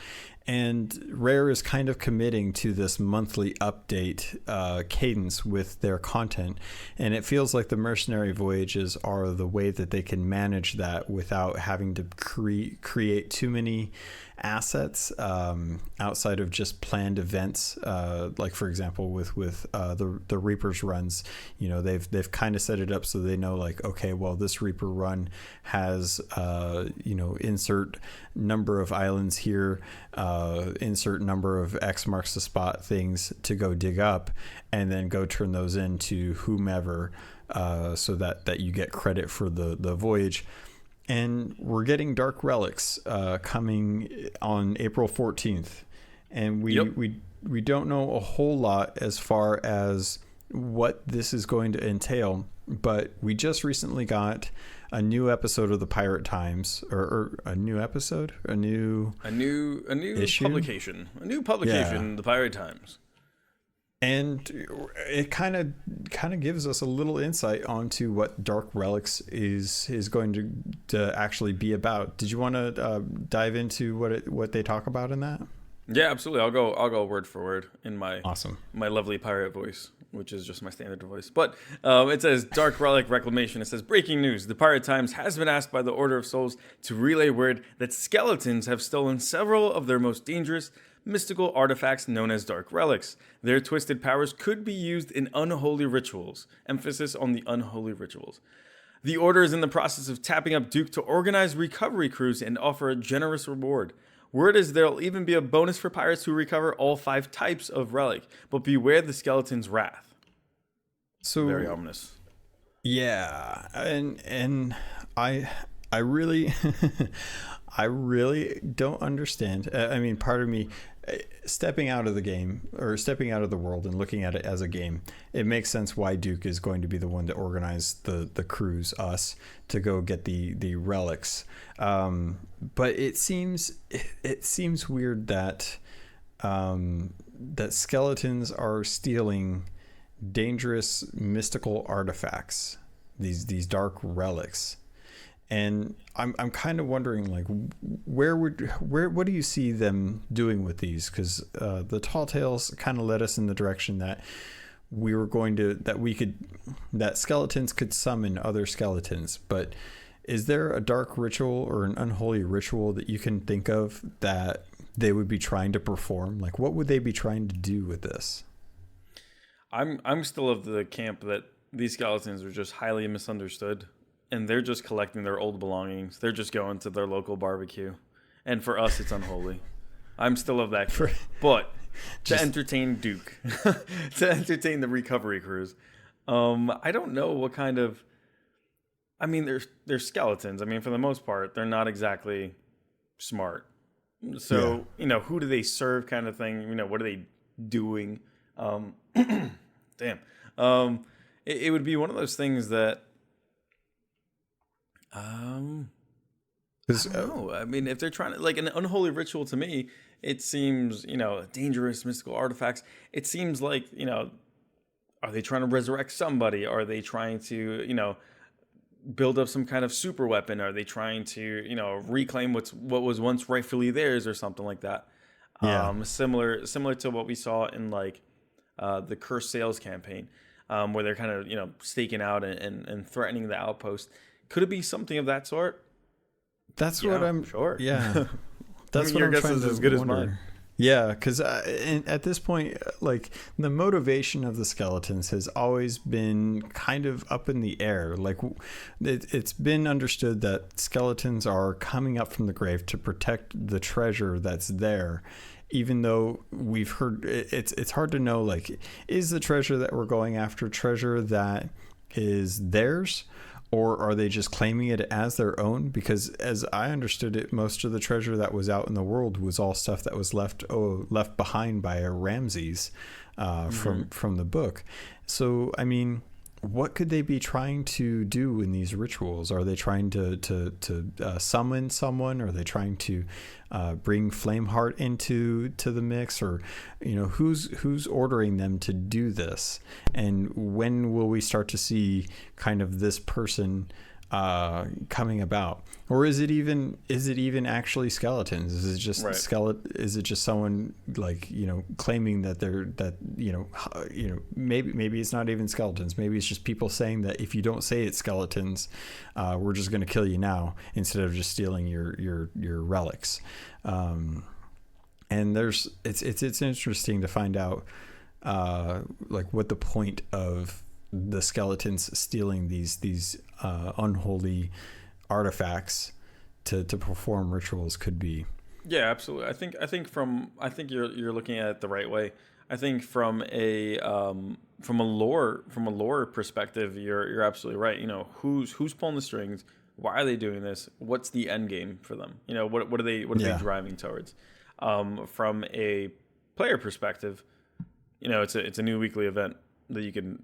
and Rare is kind of committing to this monthly update cadence with their content, and it feels like the mercenary voyages are the way that they can manage that without having to create too many assets outside of just planned events, like for example with the Reaper's runs. They've kind of set it up so they know, like, okay, well, this Reaper run has insert number of islands here, insert number of X marks the spot things to go dig up, and then go turn those into whomever, so that you get credit for the voyage. And we're getting Dark Relics coming on April 14th. And we don't know a whole lot as far as what this is going to entail, but we just recently got a new episode of the Pirate Times, or a new episode, a new issue? publication, the Pirate Times. And it kind of gives us a little insight onto what Dark Relics is going to actually be about. Did you want to dive into what they talk about in that? Yeah, absolutely. I'll go word for word in my lovely pirate voice, which is just my standard voice. But it says Dark Relic Reclamation. It says, breaking news: the Pirate Times has been asked by the Order of Souls to relay word that skeletons have stolen several of their most dangerous mystical artifacts known as Dark Relics. Their twisted powers could be used in unholy rituals. Emphasis on the unholy rituals. The Order is in the process of tapping up Duke to organize recovery crews and offer a generous reward. Word is there'll even be a bonus for pirates who recover all 5 types of relic, but beware the skeleton's wrath. So very ominous. Yeah, and I really I really don't understand. I mean, part of me, stepping out of the game or stepping out of the world and looking at it as a game, it makes sense why Duke is going to be the one to organize the crews, us, to go get the relics. But it seems weird that that skeletons are stealing dangerous mystical artifacts, these dark relics. And I'm kind of wondering, like, what do you see them doing with these? Because the Tall Tales kind of led us in the direction that that skeletons could summon other skeletons. But is there a dark ritual or an unholy ritual that you can think of that they would be trying to perform? Like, what would they be trying to do with this? I'm still of the camp that these skeletons are just highly misunderstood. And they're just collecting their old belongings. They're just going to their local barbecue. And for us, it's unholy. I'm still of that camp. But to entertain Duke, to entertain the recovery crews, I don't know what kind of... I mean, they're skeletons. I mean, for the most part, they're not exactly smart. So, who do they serve kind of thing? What are they doing? Damn. It would be one of those things that... No, I mean, if they're trying to, like, an unholy ritual, to me, it seems, dangerous mystical artifacts. It seems like, are they trying to resurrect somebody? Are they trying to, build up some kind of super weapon? Are they trying to, reclaim what was once rightfully theirs or something like that? Yeah. Similar to what we saw in like the Cursed Sales campaign, where they're kind of, staking out and threatening the outpost. Could it be something of that sort? That's what I'm sure. Yeah, that's what your I'm guess trying is to as good as wonder. mine. Yeah, because at this point, like the motivation of the skeletons has always been kind of up in the air. Like it's been understood that skeletons are coming up from the grave to protect the treasure that's there. Even though we've heard it's hard to know, like, is the treasure that we're going after treasure that is theirs, or are they just claiming it as their own? Because as I understood it, most of the treasure that was out in the world was all stuff that was left behind by a Ramses from the book. So, I mean, what could they be trying to do in these rituals? Are they trying to summon someone? Are they trying to bring Flameheart into the mix? Or, who's ordering them to do this? And when will we start to see kind of this person coming about? Or is it even actually skeletons? Is it just Is it just someone like, claiming that maybe it's not even skeletons. Maybe it's just people saying that if you don't say it's skeletons, we're just going to kill you now instead of just stealing your relics. And it's interesting to find out like what the point of the skeletons stealing these unholy artifacts to perform rituals could be. Yeah, absolutely. I think you're looking at it the right way. I think from a lore perspective, you're absolutely right. Who's pulling the strings? Why are they doing this? What's the end game for them? What are they driving towards? From a player perspective, it's a new weekly event that you can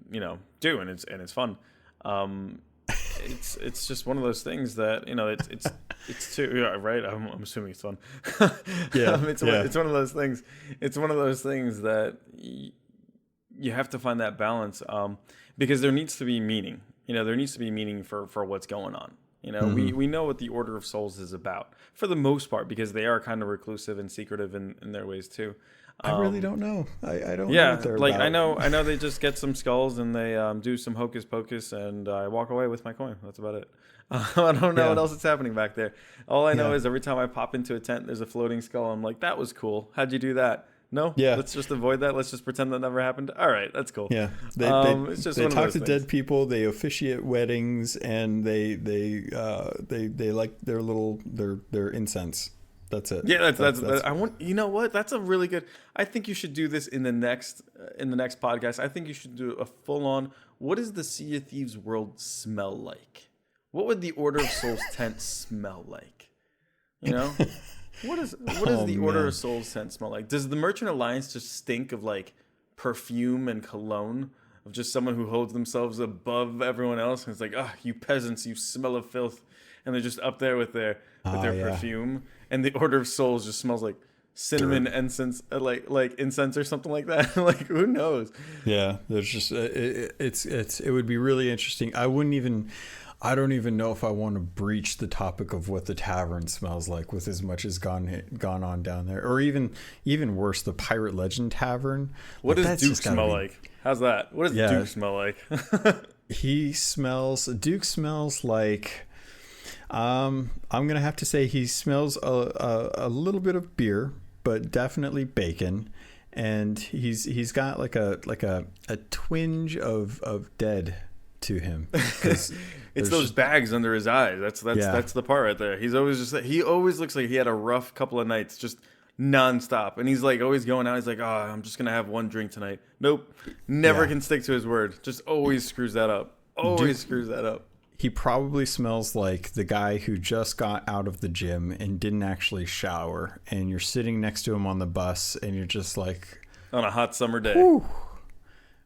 do, and it's fun. It's just one of those things that it's too, yeah, right. I'm assuming it's fun. It's one of those things. It's one of those things that you have to find that balance, because there needs to be meaning. There needs to be meaning for what's going on. We know what the Order of Souls is about for the most part, because they are kind of reclusive and secretive in their ways too. I really don't know. I don't know what they're about. I know they just get some skulls and they do some hocus pocus, and I walk away with my coin. That's about it. I don't know what else is happening back there. All I know is every time I pop into a tent, there's a floating skull. I'm like, that was cool. How'd you do that? No? Yeah. Let's just avoid that. Let's just pretend that never happened. All right, that's cool. Yeah. They talk to dead people, they officiate weddings, and they like their incense. That's it. Yeah, that's I want. You know what? That's a really good. I think you should do this in the next podcast. I think you should do a full on. What does the Sea of Thieves world smell like? What would the Order of Souls tent smell like? What does the Order of Souls tent smell like? Does the Merchant Alliance just stink of like perfume and cologne, of just someone who holds themselves above everyone else, and it's like, you peasants, you smell of filth, and they're just up there with their perfume, and the Order of Souls just smells like cinnamon incense, like incense or something like that. Like, who knows? Yeah, there's just it would be really interesting. I don't even know if I want to breach the topic of what the tavern smells like, with as much as gone on down there, or even worse, the Pirate Legend Tavern. What does Duke smell like? How's that? What does Duke smell like? Duke smells like, I'm gonna have to say he smells a little bit of beer, but definitely bacon, and he's got like a twinge of dead to him. It's those bags under his eyes. That's the part right there. He always looks like he had a rough couple of nights, just nonstop, and he's like always going out. He's like, I'm just gonna have one drink tonight. Nope, never can stick to his word. Just always screws that up. Screws that up. He probably smells like the guy who just got out of the gym and didn't actually shower, and you're sitting next to him on the bus, and you're just like, on a hot summer day. Whew,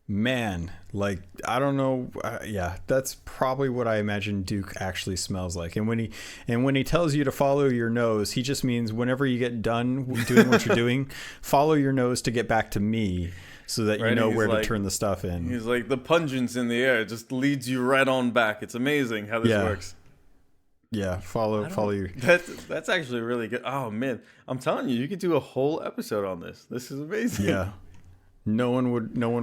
man, like, I don't know. Yeah, that's probably what I imagine Duke actually smells like. And when he tells you to follow your nose, he just means whenever you get done doing what you're doing, follow your nose to get back to me, so that you know where to turn the stuff in. He's like, the pungence in the air just leads you right on back. It's amazing how this works. Yeah, follow you. That's actually really good. Oh man, I'm telling you, you could do a whole episode on this. This is amazing. Yeah. No one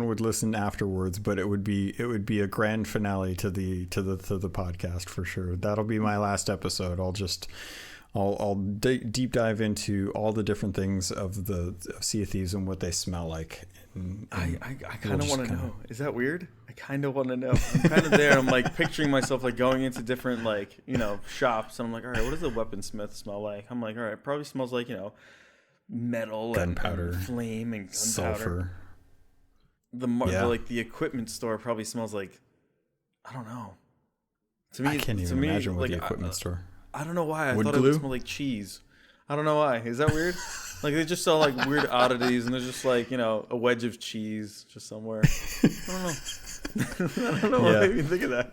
would listen afterwards, but it would be a grand finale to the podcast for sure. That'll be my last episode. I'll deep dive into all the different things of Sea of Thieves and what they smell like. And I kind of want to know. Is that weird? I kind of want to know. I'm kind of there. I'm like picturing myself like going into different like, shops. And I'm like, all right, what does a weaponsmith smell like? I'm like, all right, it probably smells like, metal, gunpowder, and flame, and gunpowder. sulfur. The equipment store probably smells like, I don't know. To me, I can't even imagine what the equipment store. I don't know why. Wood thought glue? It would smell like cheese. I don't know why. Is that weird? Like they just sell like weird oddities, and there's just like a wedge of cheese just somewhere. I don't know. I don't know why you think of that.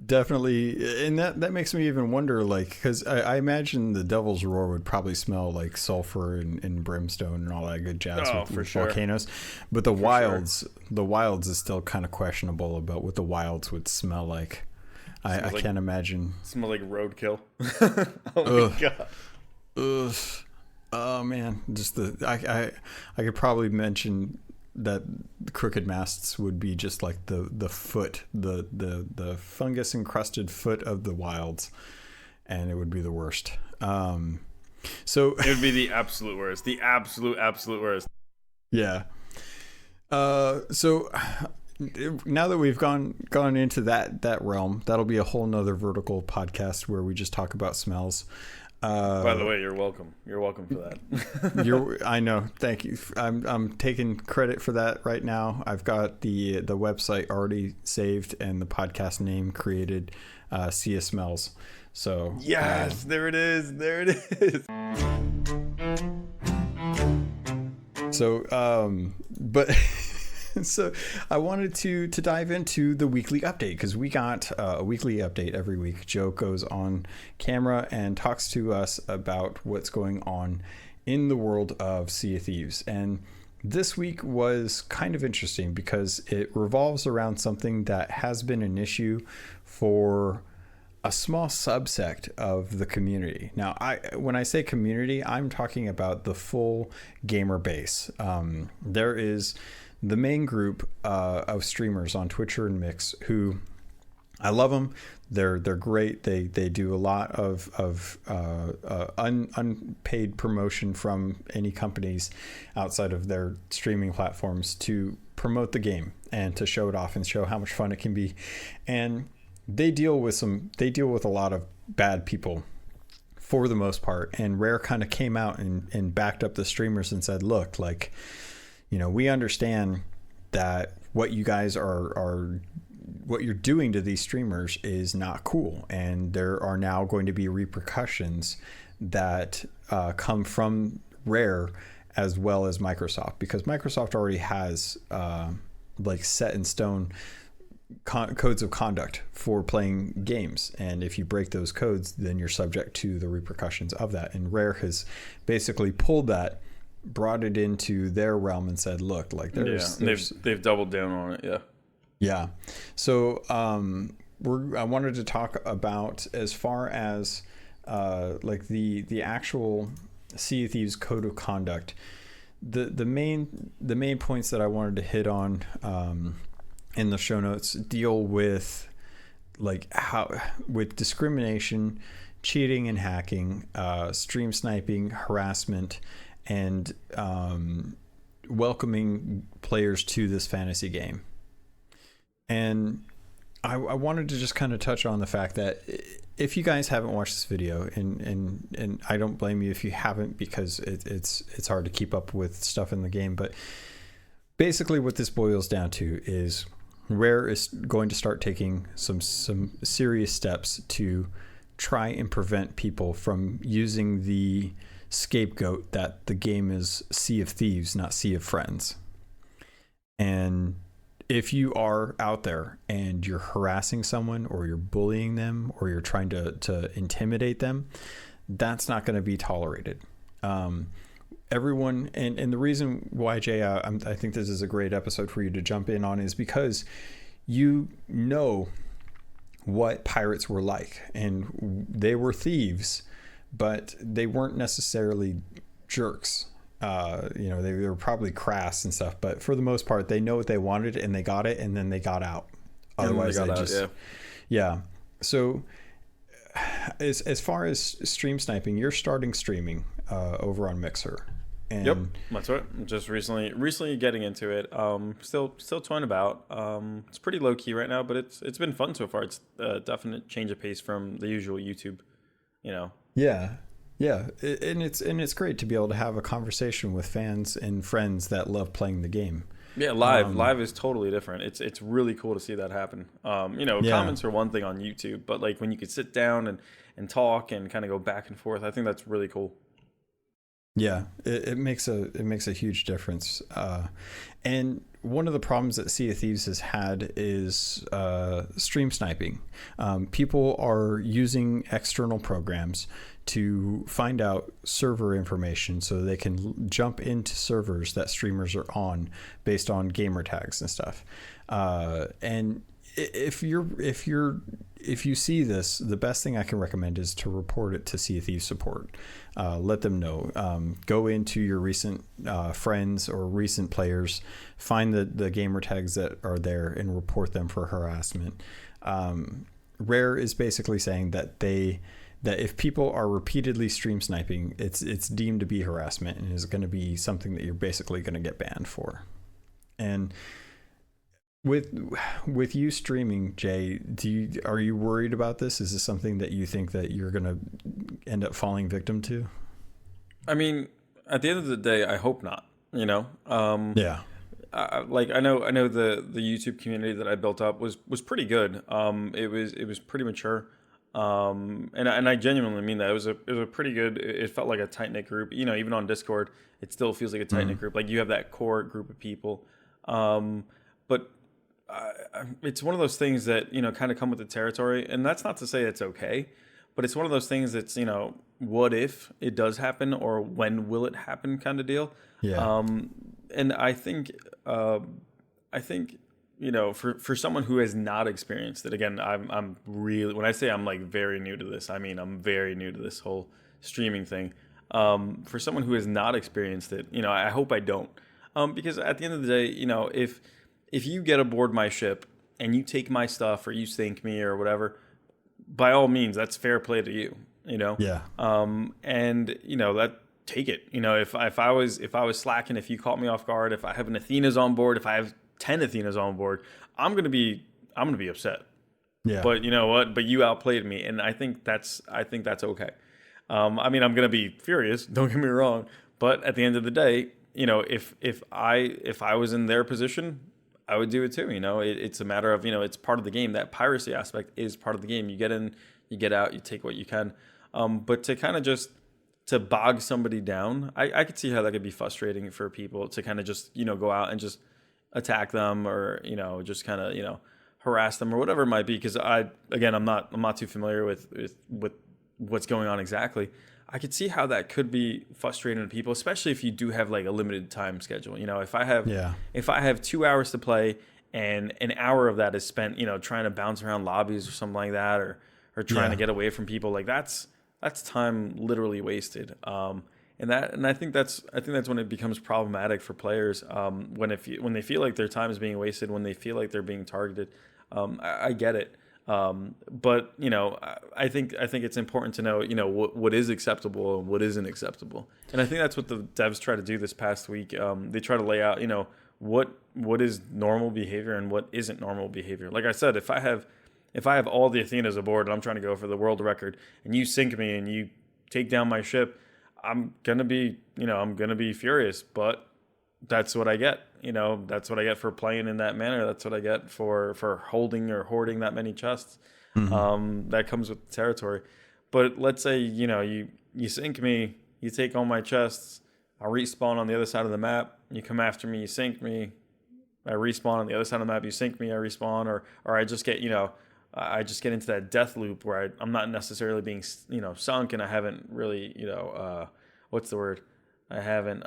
Definitely, and that makes me even wonder, like, because I imagine the Devil's Roar would probably smell like sulfur and brimstone and all that good jazz with volcanoes. But the wilds is still kind of questionable about what the wilds would smell like. I can't imagine. Smell like roadkill. Oh my god. Ugh. Oh man, just I could probably mention that the crooked masts would be just like the foot, the fungus encrusted foot of the wilds, and it would be the worst. So it would be the absolute worst, the absolute worst. Yeah. So now that we've gone into that realm, that'll be a whole nother vertical podcast where we just talk about smells. By the way, you're welcome. You're welcome for that. I know. Thank you. I'm taking credit for that right now. I've got the website already saved and the podcast name created, Sea of Smells. So yes, there it is. There it is. So, but. So I wanted to dive into the weekly update, because we got a weekly update every week. Joe goes on camera and talks to us about what's going on in the world of Sea of Thieves. And this week was kind of interesting because it revolves around something that has been an issue for a small subsect of the community. Now, when I say community, I'm talking about the full gamer base. There is the main group of streamers on Twitcher and Mix who I love them. They're great. They do a lot of unpaid promotion from any companies outside of their streaming platforms to promote the game and to show it off and show how much fun it can be. And they deal with a lot of bad people for the most part. And Rare kind of came out and backed up the streamers and said, look, like, we understand that what you guys are what you're doing to these streamers is not cool. And there are now going to be repercussions that come from Rare as well as Microsoft, because Microsoft already has like set in stone codes of conduct for playing games. And if you break those codes, then you're subject to the repercussions of that. And Rare has basically pulled that, brought it into their realm and said, look, like they've doubled down on it. Yeah. So I wanted to talk about, as far as like the actual Sea of Thieves code of conduct, the main points that I wanted to hit on in the show notes deal with like with discrimination, cheating and hacking, stream sniping, harassment, and welcoming players to this fantasy game. And I wanted to just kind of touch on the fact that if you guys haven't watched this video, and I don't blame you if you haven't, because it's hard to keep up with stuff in the game, but basically what this boils down to is Rare is going to start taking some serious steps to try and prevent people from using the scapegoat that the game is Sea of Thieves, not Sea of Friends. And if you are out there and you're harassing someone or you're bullying them or you're trying to intimidate them, that's not going to be tolerated. Everyone, and the reason why, Jay, I think this is a great episode for you to jump in on, is because you know what pirates were like, and they were thieves, but they weren't necessarily jerks. They were probably crass and stuff, but for the most part, they know what they wanted and they got it, and then they got out. Otherwise, yeah. So as far as stream sniping, you're starting streaming over on Mixer. And yep, that's right. Just recently getting into it. Still toying about. It's pretty low key right now, but it's been fun so far. It's a definite change of pace from the usual YouTube. Yeah, and it's great to be able to have a conversation with fans and friends that love playing the game. Yeah, live is totally different. It's really cool to see that happen. Comments are one thing on YouTube, but like when you could sit down and talk and kind of go back and forth, I think that's really cool. Yeah, it makes a huge difference. And one of the problems that Sea of Thieves has had is stream sniping. People are using external programs to find out server information so they can jump into servers that streamers are on based on gamer tags and stuff. And if you see this, the best thing I can recommend is to report it to Sea of Thieves support. Let them know. Go into your recent friends or recent players, find the gamer tags that are there and report them for harassment. Rare is basically saying that if people are repeatedly stream sniping, it's deemed to be harassment and is going to be something that you're basically going to get banned for. And with you streaming, Jay, are you worried about this? Is this something that you think that you're going to end up falling victim to? I mean, at the end of the day, I hope not. Yeah. I know the YouTube community that I built up was pretty good. It was pretty mature. And I genuinely mean that. It was a pretty good. It felt like a tight knit group. Even on Discord, it still feels like a tight knit group. Like you have that core group of people. But it's one of those things that kind of come with the territory, and that's not to say it's okay, but it's one of those things that's what if it does happen, or when will it happen, kind of deal. Yeah. And I think for someone who has not experienced it, again, I'm really, when I say I'm like very new to this, I mean I'm very new to this whole streaming thing. For someone who has not experienced it, I hope I don't, because at the end of the day, if you get aboard my ship and you take my stuff or you sink me or whatever, by all means, that's fair play to you, Yeah. And that, take it. If I was slacking, if you caught me off guard, if I have an Athena's on board, if I have 10 Athena's on board, I'm gonna be upset. Yeah. But you know what? But you outplayed me, and I think that's okay. I mean, I'm gonna be furious. Don't get me wrong. But at the end of the day, if I was in their position, I would do it too. It's a matter of it's part of the game. That piracy aspect is part of the game. You get in, you get out, you take what you can. But to kind of just to bog somebody down, I could see how that could be frustrating for people to kind of just go out and just attack them, or just kind of harass them or whatever it might be. Because I'm not too familiar with what's going on exactly. I could see how that could be frustrating to people, especially if you do have like a limited time schedule. If I have 2 hours to play and an hour of that is spent trying to bounce around lobbies or something like that, or trying to get away from people, like that's time literally wasted. And I think that's when it becomes problematic for players, when they feel like their time is being wasted, when they feel like they're being targeted. I get it. But I think it's important to know what is acceptable and what isn't acceptable, and I think that's what the devs try to do this past week. They try to lay out what is normal behavior and what isn't normal behavior. Like I said, if I have all the Athenas aboard and I'm trying to go for the world record, and you sink me and you take down my ship, I'm gonna be furious, but that's what I get. That's what I get for playing in that manner. That's what I get for holding or hoarding that many chests. Mm-hmm. That comes with the territory. But let's say, you sink me, you take all my chests, I'll respawn on the other side of the map, you come after me, you sink me, I respawn on the other side of the map. You sink me, I respawn, or I just get I just get into that death loop where I'm not necessarily being sunk, and I haven't really what's the word? I haven't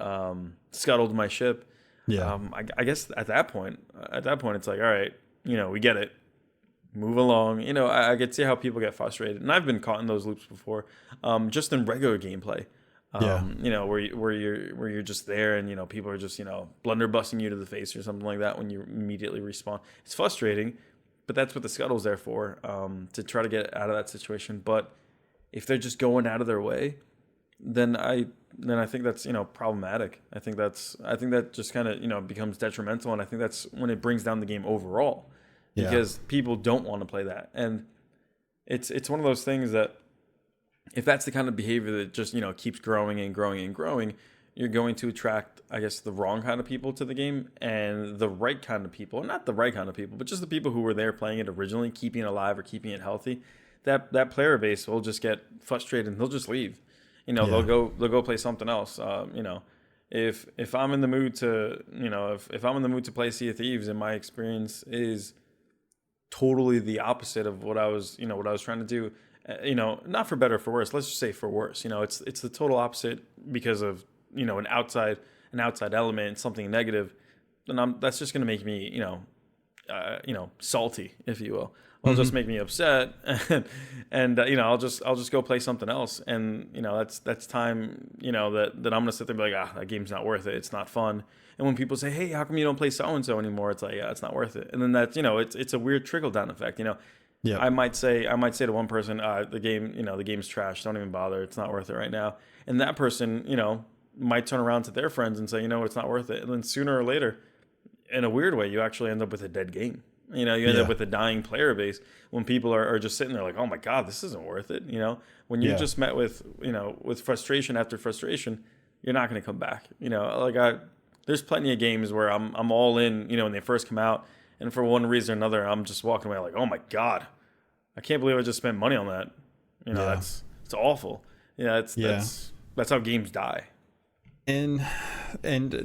scuttled my ship. Yeah. I guess at that point it's like, all right, we get it. Move along. I could see how people get frustrated, and I've been caught in those loops before. Just in regular gameplay. Where you're just there, and people are just blunderbusting you to the face or something like that when you immediately respawn. It's frustrating, but that's what the scuttle's there for, to try to get out of that situation. But if they're just going out of their way, then I think that's problematic. I think that just kind of becomes detrimental, and I think that's when it brings down the game overall, because people don't want to play that. And it's one of those things that if that's the kind of behavior that just keeps growing and growing and growing, you're going to attract, I guess, the wrong kind of people to the game, and the right kind of people, not the right kind of people, but just the people who were there playing it originally, keeping it alive or keeping it healthy. That player base will just get frustrated and they'll just leave. They'll go play something else. If I'm in the mood to if I'm in the mood to play Sea of Thieves, and my experience is totally the opposite of what I was trying to do, not for better or for worse, let's just say for worse, it's the total opposite because of an outside element, something negative, then that's just going to make me salty, if you will. It'll just make me upset, and I'll just go play something else, and that's time that I'm gonna sit there and be like, that game's not worth it, it's not fun. And when people say, hey, how come you don't play so and so anymore, it's like, yeah, it's not worth it. And then that's it's a weird trickle down effect. Yeah. I might say to one person, the game's trash, don't even bother, it's not worth it right now. And that person might turn around to their friends and say, it's not worth it. And then sooner or later, in a weird way, you actually end up with a dead game. You end up with a dying player base when people are just sitting there like, oh my God, this isn't worth it. When you just met with frustration after frustration, you're not going to come back. There's plenty of games where I'm all in, when they first come out, and for one reason or another, I'm just walking away like, oh my God, I can't believe I just spent money on that. It's awful. That's how games die. And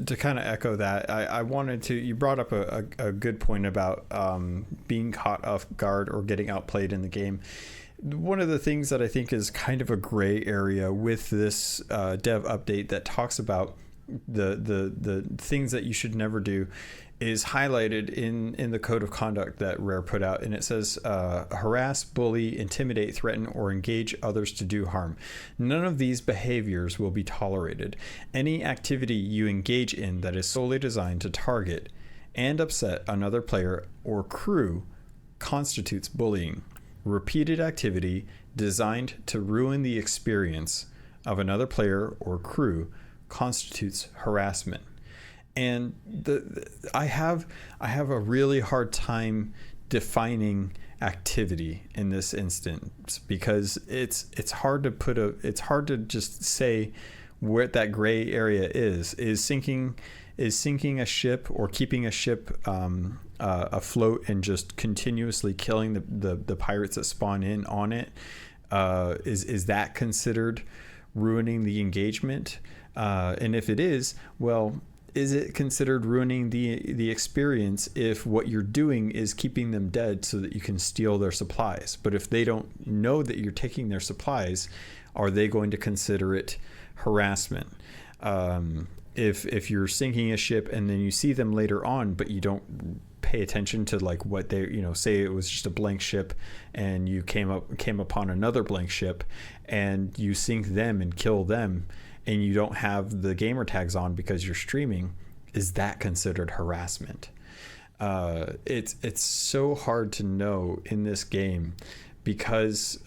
to kind of echo that, I wanted to, you brought up a good point about being caught off guard or getting outplayed in the game. One of the things that I think is kind of a gray area with this dev update that talks about the things that you should never do is highlighted in the code of conduct that Rare put out, and it says harass, bully, intimidate, threaten, or engage others to do harm. None of these behaviors will be tolerated. Any activity you engage in that is solely designed to target and upset another player or crew constitutes bullying. Repeated activity designed to ruin the experience of another player or crew constitutes harassment. And I have a really hard time defining activity in this instance, because it's hard to just say where that gray area is sinking a ship or keeping a ship afloat and just continuously killing the pirates that spawn in on it. Is that considered ruining the engagement? And if it is, well, is it considered ruining the experience if what you're doing is keeping them dead so that you can steal their supplies? But if they don't know that you're taking their supplies, are they going to consider it harassment? If you're sinking a ship and then you see them later on, but you don't pay attention to like what they, say it was just a blank ship and you came upon another blank ship and you sink them and kill them, and you don't have the gamer tags on because you're streaming, is that considered harassment? It's so hard to know in this game because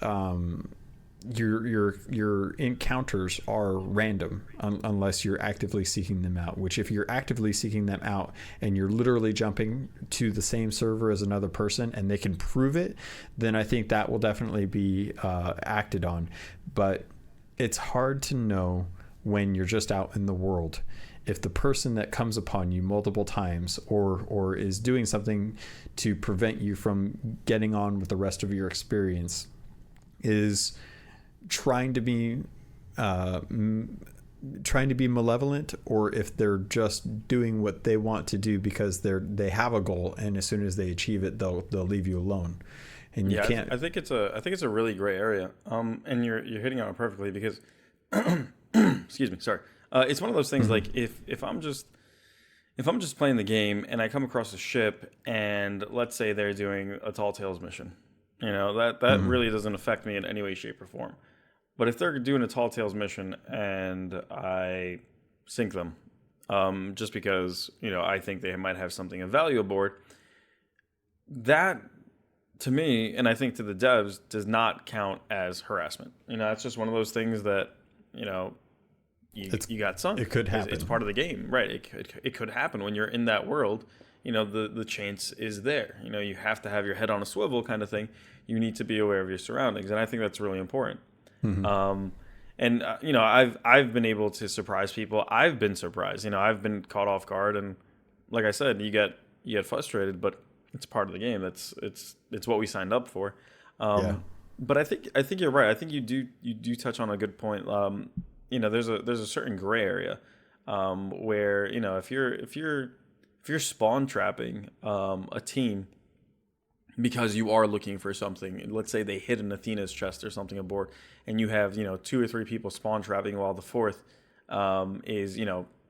your encounters are random unless you're actively seeking them out, which if you're actively seeking them out and you're literally jumping to the same server as another person and they can prove it, then I think that will definitely be acted on. But it's hard to know when you're just out in the world if the person that comes upon you multiple times or is doing something to prevent you from getting on with the rest of your experience is trying to be trying to be malevolent, or if they're just doing what they want to do because they have a goal, and as soon as they achieve it, they'll leave you alone. And you can't. I think it's a really gray area. And you're hitting on it perfectly because, excuse me, sorry. It's one of those things like if I'm just playing the game and I come across a ship and let's say they're doing a Tall Tales mission, that really doesn't affect me in any way, shape, or form. But if they're doing a Tall Tales mission and I sink them, just because I think they might have something of value aboard, that to me, and I think to the devs, does not count as harassment. It's just one of those things that you got sunk. It could happen. It's part of the game, right? It could happen when you're in that world. The chance is there. You have to have your head on a swivel, kind of thing. You need to be aware of your surroundings, and I think that's really important. I've been able to surprise people. I've been surprised. I've been caught off guard, and like I said, you get frustrated, but it's part of the game. It's what we signed up for. But I think you're right. I think you do touch on a good point. There's a certain gray area where if you're spawn trapping a team because you are looking for something. Let's say they hid an Athena's chest or something aboard, and you have 2 or 3 people spawn trapping while the fourth is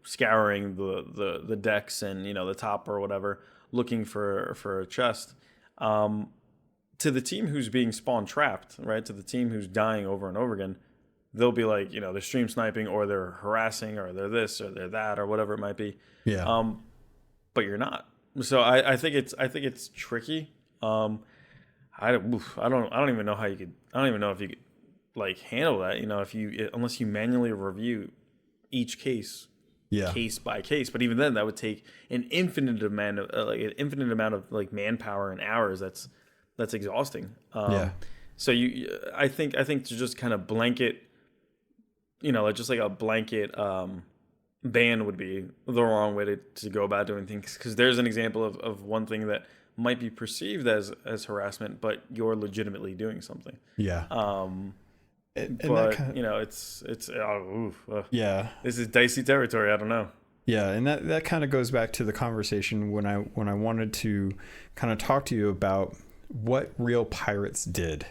scouring the decks and the top or whatever, looking for a chest. To the team who's being spawn trapped, right? To the team who's dying over and over again, they'll be like, they're stream sniping, or they're harassing, or they're this, or they're that, or whatever it might be. Yeah. But you're not. So I think it's tricky. I don't even know how you could. I don't even know if you could handle that. Unless you manually review each case. Yeah. Case by case, but even then, that would take an infinite amount of manpower and hours. That's exhausting. So I think to just kind of blanket, just like a blanket ban would be the wrong way to go about doing things, because there's an example of one thing that might be perceived as harassment, but you're legitimately doing something. Yeah. This is dicey territory. I don't know. Yeah, and that kind of goes back to the conversation when I wanted to kind of talk to you about what real pirates did,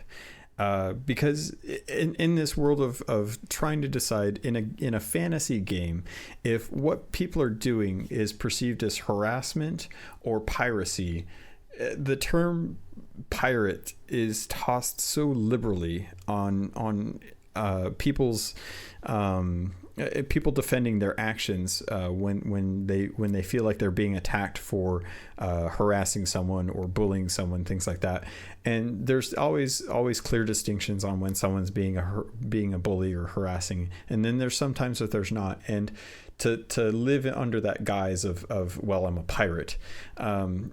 because in this world of trying to decide in a fantasy game if what people are doing is perceived as harassment or piracy, the term pirate is tossed so liberally on people's people defending their actions when they feel like they're being attacked for harassing someone or bullying someone, things like that. And there's always clear distinctions on when someone's being a bully or harassing, and then there's sometimes that there's not. And to live under that guise of well, I'm a pirate,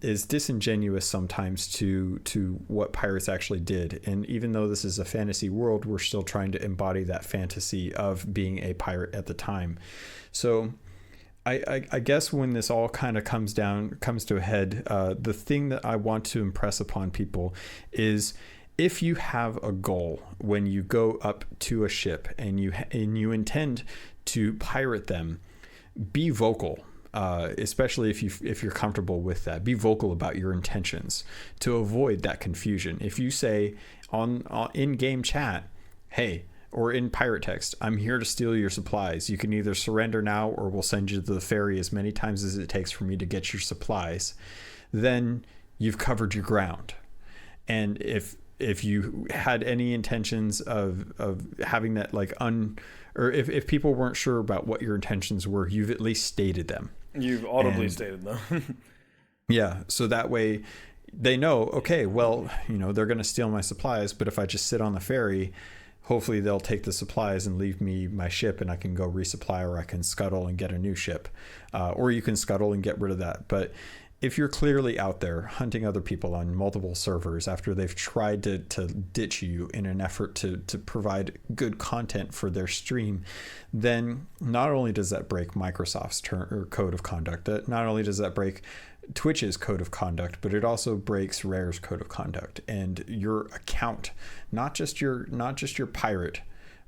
is disingenuous sometimes to what pirates actually did. And even though this is a fantasy world, we're still trying to embody that fantasy of being a pirate at the time. So I guess when this all kind of comes to a head, the thing that I want to impress upon people is, if you have a goal when you go up to a ship and you intend to pirate them, be vocal, especially if you're comfortable with that. Be vocal about your intentions to avoid that confusion. If you say on in-game chat, hey, or in pirate text, I'm here to steal your supplies. You can either surrender now, or we'll send you to the ferry as many times as it takes for me to get your supplies. Then you've covered your ground. And if you had any intentions of having that or if people weren't sure about what your intentions were, you've at least stated them. You've audibly stated them. Yeah. So that way they know, okay, well, they're going to steal my supplies, but if I just sit on the ferry, hopefully they'll take the supplies and leave me my ship, and I can go resupply, or I can scuttle and get a new ship. Or you can scuttle and get rid of that. But if you're clearly out there hunting other people on multiple servers after they've tried to ditch you in an effort to provide good content for their stream, then not only does that break Microsoft's code of conduct, not only does that break Twitch's code of conduct, but it also breaks Rare's code of conduct, and your account, not just your pirate,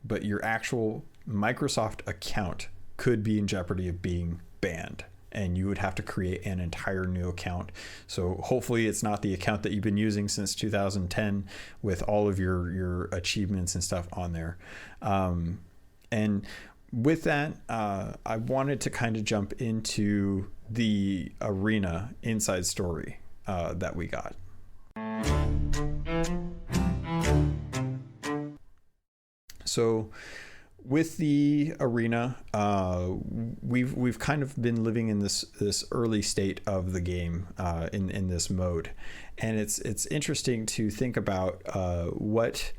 but your actual Microsoft account could be in jeopardy of being banned, and you would have to create an entire new account. So hopefully it's not the account that you've been using since 2010 with all of your achievements and stuff on there. And with that, I wanted to kind of jump into the arena inside story that we got. So with the arena, we've kind of been living in this early state of the game in this mode, and it's interesting to think about what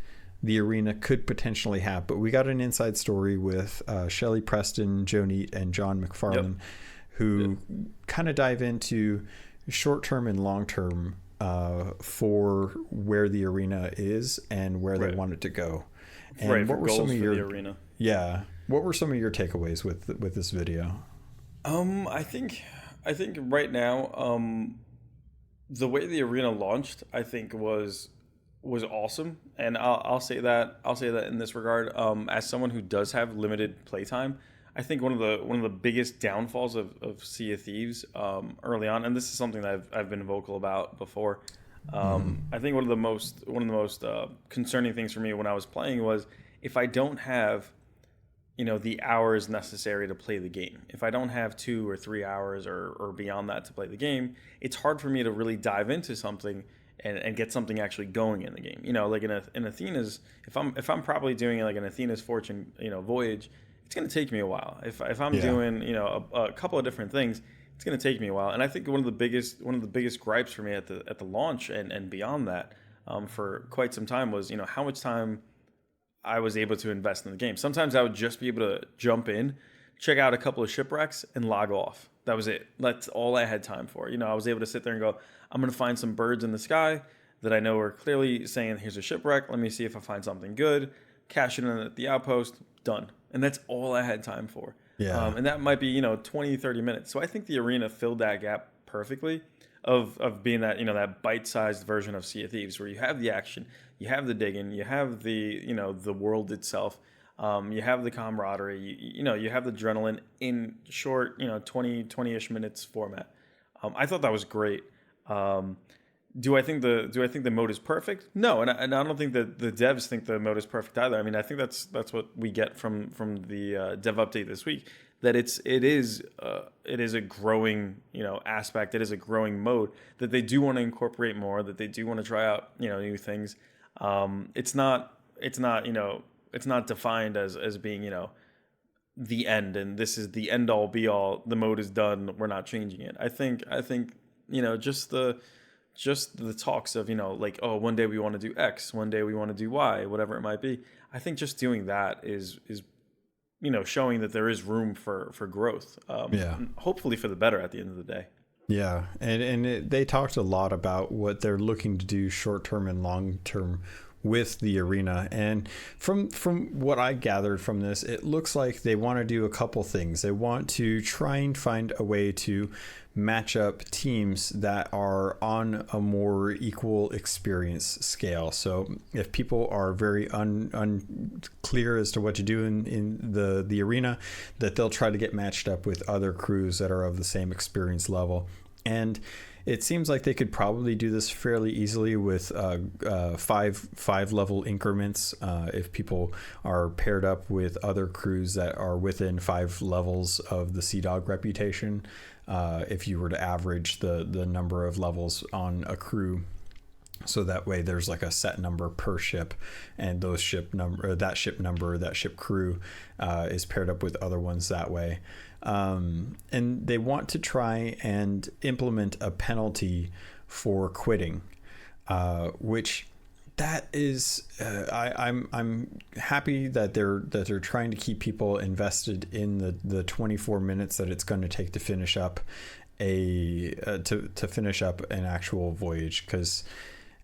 the arena could potentially have. But we got an inside story with Shelley Preston, Joe Neat, and John McFarlane, who kind of dive into short-term and long-term for where the arena is and where they want it to go. And what were some of your arena? Yeah, what were some of your takeaways with this video? I think right now, the way the arena launched, I think was awesome, and I'll say that in this regard, as someone who does have limited playtime, I think one of the biggest downfalls of Sea of Thieves early on, and this is something that I've been vocal about before. I think one of the most concerning things for me when I was playing was if I don't have, the hours necessary to play the game. If I don't have 2 or 3 hours or beyond that to play the game, it's hard for me to really dive into something and get something actually going in the game. Like in Athena's, if I'm probably doing like an Athena's Fortune, voyage, it's going to take me a while. If I'm doing, a couple of different things, it's going to take me a while. And I think one of the biggest gripes for me at the launch and beyond that, for quite some time was, how much time I was able to invest in the game. Sometimes I would just be able to jump in, check out a couple of shipwrecks, and log off. That was it. That's all I had time for. I was able to sit there and go, I'm going to find some birds in the sky that I know are clearly saying, here's a shipwreck. Let me see if I find something good. Cash it in at the outpost. Done. And that's all I had time for. Yeah. And that might be, 20, 30 minutes. So I think the arena filled that gap perfectly of being that, that bite-sized version of Sea of Thieves where you have the action, you have the digging, you have the, the world itself, you have the camaraderie, you have the adrenaline in short, 20-ish minutes format. I thought that was great. Do I think the mode is perfect? No, and I don't think that the devs think the mode is perfect either. I mean, I think that's what we get from the dev update this week. That it is a growing aspect. It is a growing mode that they do want to incorporate more. That they do want to try out new things. It's not defined as being the end and this is the end all be all. The mode is done. We're not changing it. I think just the talks of like, oh, one day we want to do X, one day we want to do Y, whatever it might be. I think just doing that is showing that there is room for growth. Hopefully for the better at the end of the day. Yeah, and they talked a lot about what they're looking to do short term and long term with the arena, and from what I gathered from this, it looks like they want to do a couple things. They want to try and find a way to match up teams that are on a more equal experience scale. So if people are very unclear as to what to do in the arena, that they'll try to get matched up with other crews that are of the same experience level. And it seems like they could probably do this fairly easily with five level increments. If people are paired up with other crews that are within 5 levels of the Sea Dog reputation, if you were to average the number of levels on a crew, so that way there's like a set number per ship, and that ship crew is paired up with other ones that way. And they want to try and implement a penalty for quitting, which that is I'm happy that they're trying to keep people invested in the 24 minutes that it's going to take to finish up to finish up an actual voyage, because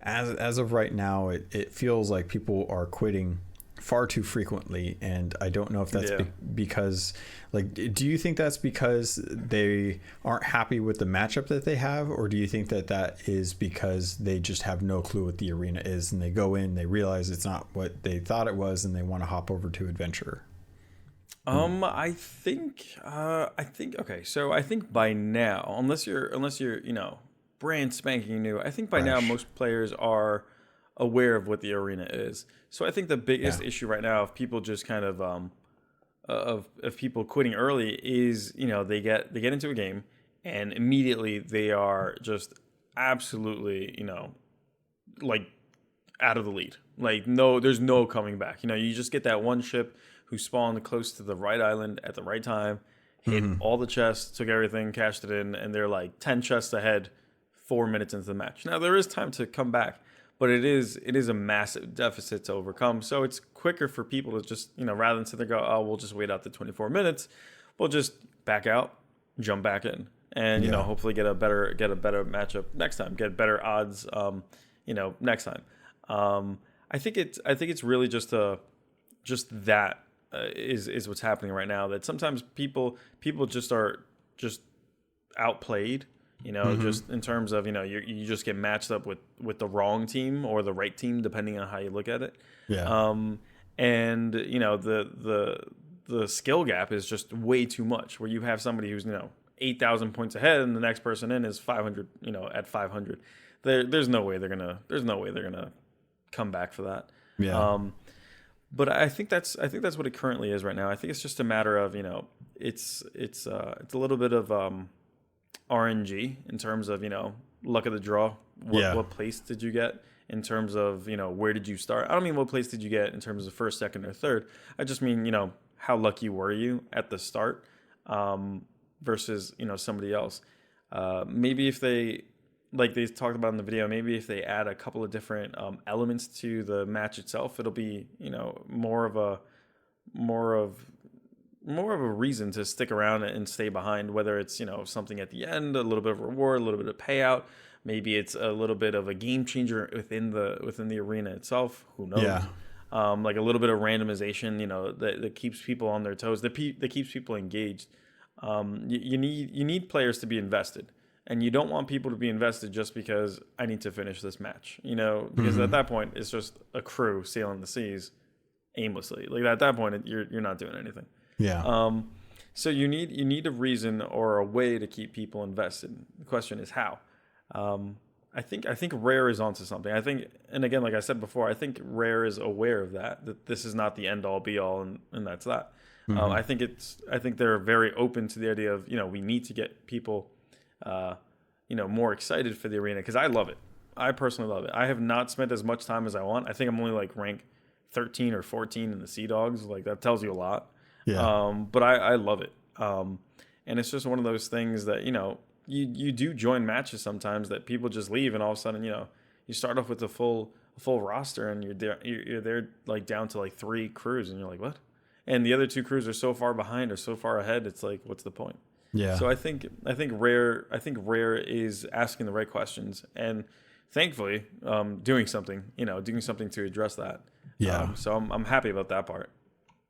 as of right now it feels like people are quitting far too frequently, and I don't know if that's because, like, do you think that's because they aren't happy with the matchup that they have, or do you think that is because they just have no clue what the arena is and they go in, they realize it's not what they thought it was, and they want to hop over to adventure? I think okay. So I think by now, unless you're brand spanking new, I think by now Fresh. most players are aware of what the arena is. So I think the biggest issue right now of people just kind of people quitting early is they get into a game and immediately they are just absolutely like out of the lead. Like there's no coming back. You just get that one ship who spawned close to the right island at the right time, hit all the chests, took everything, cashed it in, and they're like 10 chests ahead 4 minutes into the match. Now there is time to come back, but it is a massive deficit to overcome. So it's quicker for people to just, rather than sit there and go, oh, we'll just wait out the 24 minutes, we'll just back out, jump back in, and hopefully get a better matchup next time, get better odds next time. I think it's really just that is what's happening right now, that sometimes people just are just outplayed, just in terms of you just get matched up with the wrong team or the right team depending on how you look at it. And the skill gap is just way too much, where you have somebody who's 8,000 points ahead and the next person in is 500 at 500. There's no way they're gonna come back for that. But I think that's what it currently is right now. I think it's just a matter of it's a little bit of RNG in terms of luck of the draw. What place did you get in terms of where did you start? I don't mean what place did you get in terms of first, second, or third. I just mean how lucky were you at the start versus somebody else. Maybe if they, like they talked about in the video, maybe if they add a couple of different elements to the match itself, it'll be more of a reason to stick around and stay behind. Whether it's something at the end, a little bit of reward, a little bit of payout. Maybe it's a little bit of a game changer within the arena itself. Who knows? Yeah. Like a little bit of randomization, that keeps people on their toes, that keeps people engaged. You need players to be invested. And you don't want people to be invested just because I need to finish this match, because at that point it's just a crew sailing the seas aimlessly. Like at that point you're not doing anything. Yeah. So you need a reason or a way to keep people invested. The question is how. I think Rare is onto something. I think, and again, like I said before, I think Rare is aware of that this is not the end all be all, and that's that. I think they're very open to the idea of we need to get people more excited for the arena, because I love it. I personally love it. I have not spent as much time as I want. I think I'm only like rank 13 or 14 in the Sea Dogs. Like that tells you a lot. Yeah. But I love it. And it's just one of those things that you do join matches sometimes that people just leave, and all of a sudden you start off with a full roster, and you're there like down to like 3 crews, and you're like, what? And the other 2 crews are so far behind or so far ahead. It's like, what's the point? Yeah. So I think Rare is asking the right questions, and thankfully doing something to address that. Yeah. So I'm happy about that part.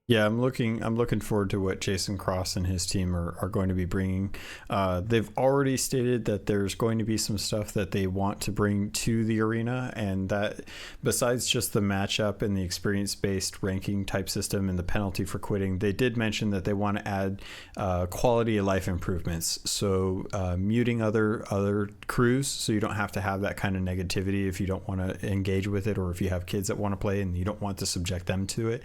Yeah, I'm looking forward to what Jason Cross and his team are going to be bringing. They've already stated that there's going to be some stuff that they want to bring to the arena, and that besides just the matchup and the experience-based ranking type system and the penalty for quitting, they did mention that they want to add quality of life improvements. So muting other crews, so you don't have to have that kind of negativity if you don't want to engage with it, or if you have kids that want to play and you don't want to subject them to it.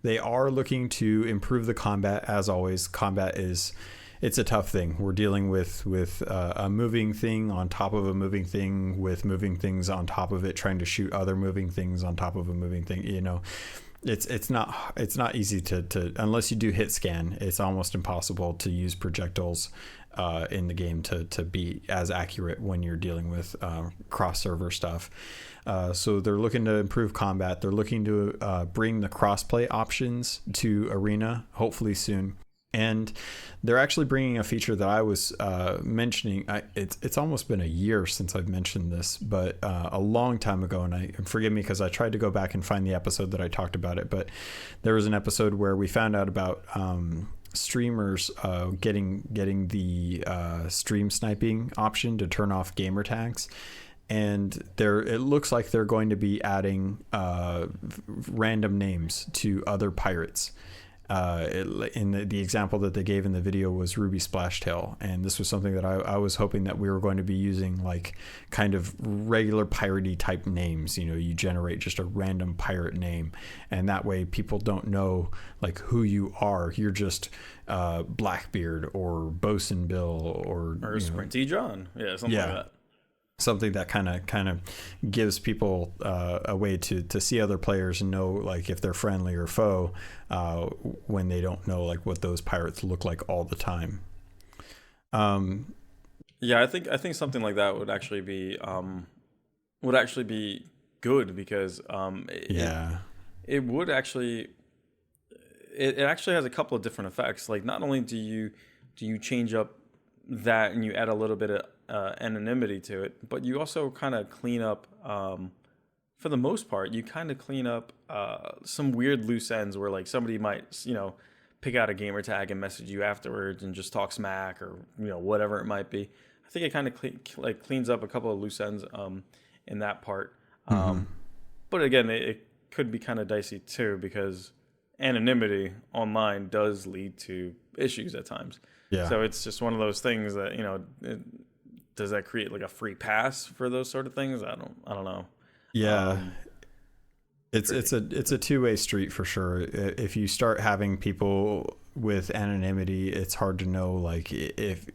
They are looking to improve the combat. As always, combat it's a tough thing. We're dealing with a moving thing on top of a moving thing, with moving things on top of it, trying to shoot other moving things on top of a moving thing. It's not easy to unless you do hit scan. It's almost impossible to use projectiles in the game to be as accurate when you're dealing with cross server stuff. So they're looking to improve combat. They're looking to bring the crossplay options to Arena, hopefully soon. And they're actually bringing a feature that I was mentioning. It's almost been a year since I've mentioned this, but a long time ago. And forgive me because I tried to go back and find the episode that I talked about it. But there was an episode where we found out about streamers getting the stream sniping option to turn off gamer tags. And it looks like they're going to be adding random names to other pirates. In the example that they gave in the video was Ruby Splashtail, and this was something that I was hoping that we were going to be using, like kind of regular piratey type names. You know, you generate just a random pirate name, and that way people don't know like who you are. You're just Blackbeard or Bosun Bill or Sprinty John, something like that. Something that kind of gives people a way to see other players and know like if they're friendly or foe when they don't know like what those pirates look like all the time. I think something like that would actually be good because it would actually it actually has a couple of different effects. Like not only do you change up that and you add a little bit of anonymity to it, but you also kind of clean up for the most part you kind of clean up some weird loose ends where like somebody might pick out a gamer tag and message you afterwards and just talk smack or whatever it might be. I think it kind of cleans up a couple of loose ends in that part. But again, it could be kind of dicey too because anonymity online does lead to issues at times. So it's just one of those things that does that create like a free pass for those sort of things? I don't know. It's a two-way street for sure. If you start having people with anonymity, it's hard to know like if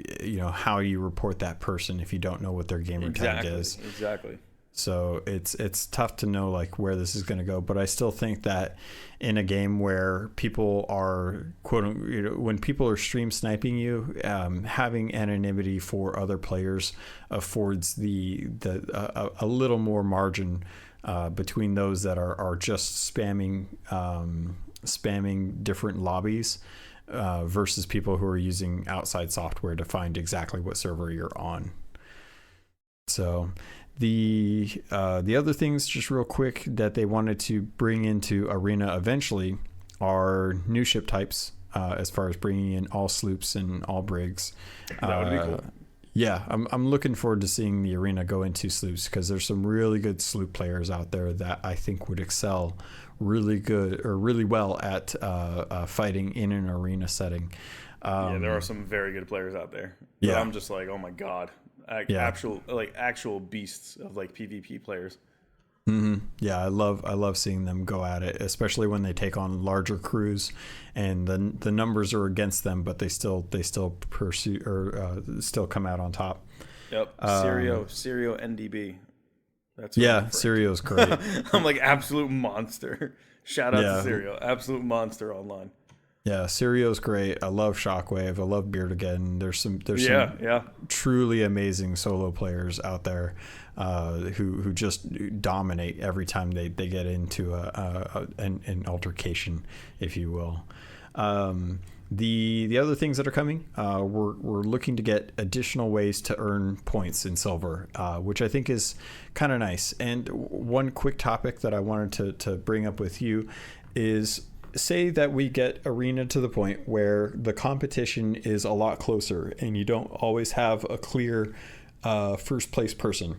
how you report that person if you don't know what their gamer tag is. Exactly. So it's tough to know like where this is going to go, but I still think that in a game where people are when people are stream sniping you, having anonymity for other players affords a little more margin between those that are just spamming different lobbies versus people who are using outside software to find exactly what server you're on. So the other things, just real quick, that they wanted to bring into Arena eventually are new ship types, as far as bringing in all sloops and all brigs. That would be cool. Yeah, I'm looking forward to seeing the Arena go into sloops because there's some really good sloop players out there that I think would excel really well at fighting in an arena setting. There are some very good players out there. But I'm just like, oh my god. Actual beasts of like PvP players. Yeah, I love seeing them go at it, especially when they take on larger crews and the numbers are against them, but they still pursue or still come out on top. Yep. Sirio NDB. That's Sirio's great. I'm like absolute monster. Shout out to Sirio, absolute monster online. Yeah, Sirio's great. I love Shockwave. I love Beard Again. There's some truly amazing solo players out there who just dominate every time they get into an altercation, if you will. The other things that are coming, we're looking to get additional ways to earn points in silver, which I think is kind of nice. And one quick topic that I wanted to bring up with you is, say that we get Arena to the point where the competition is a lot closer and you don't always have a clear first place person.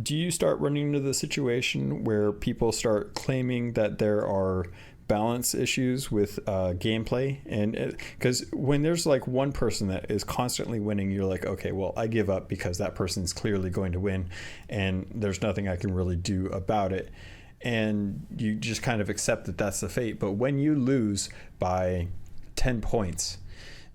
Do you start running into the situation where people start claiming that there are balance issues with gameplay? And because when there's like one person that is constantly winning, you're like, okay, well, I give up because that person's clearly going to win and there's nothing I can really do about it. And you just kind of accept that that's the fate. But when you lose by 10 points,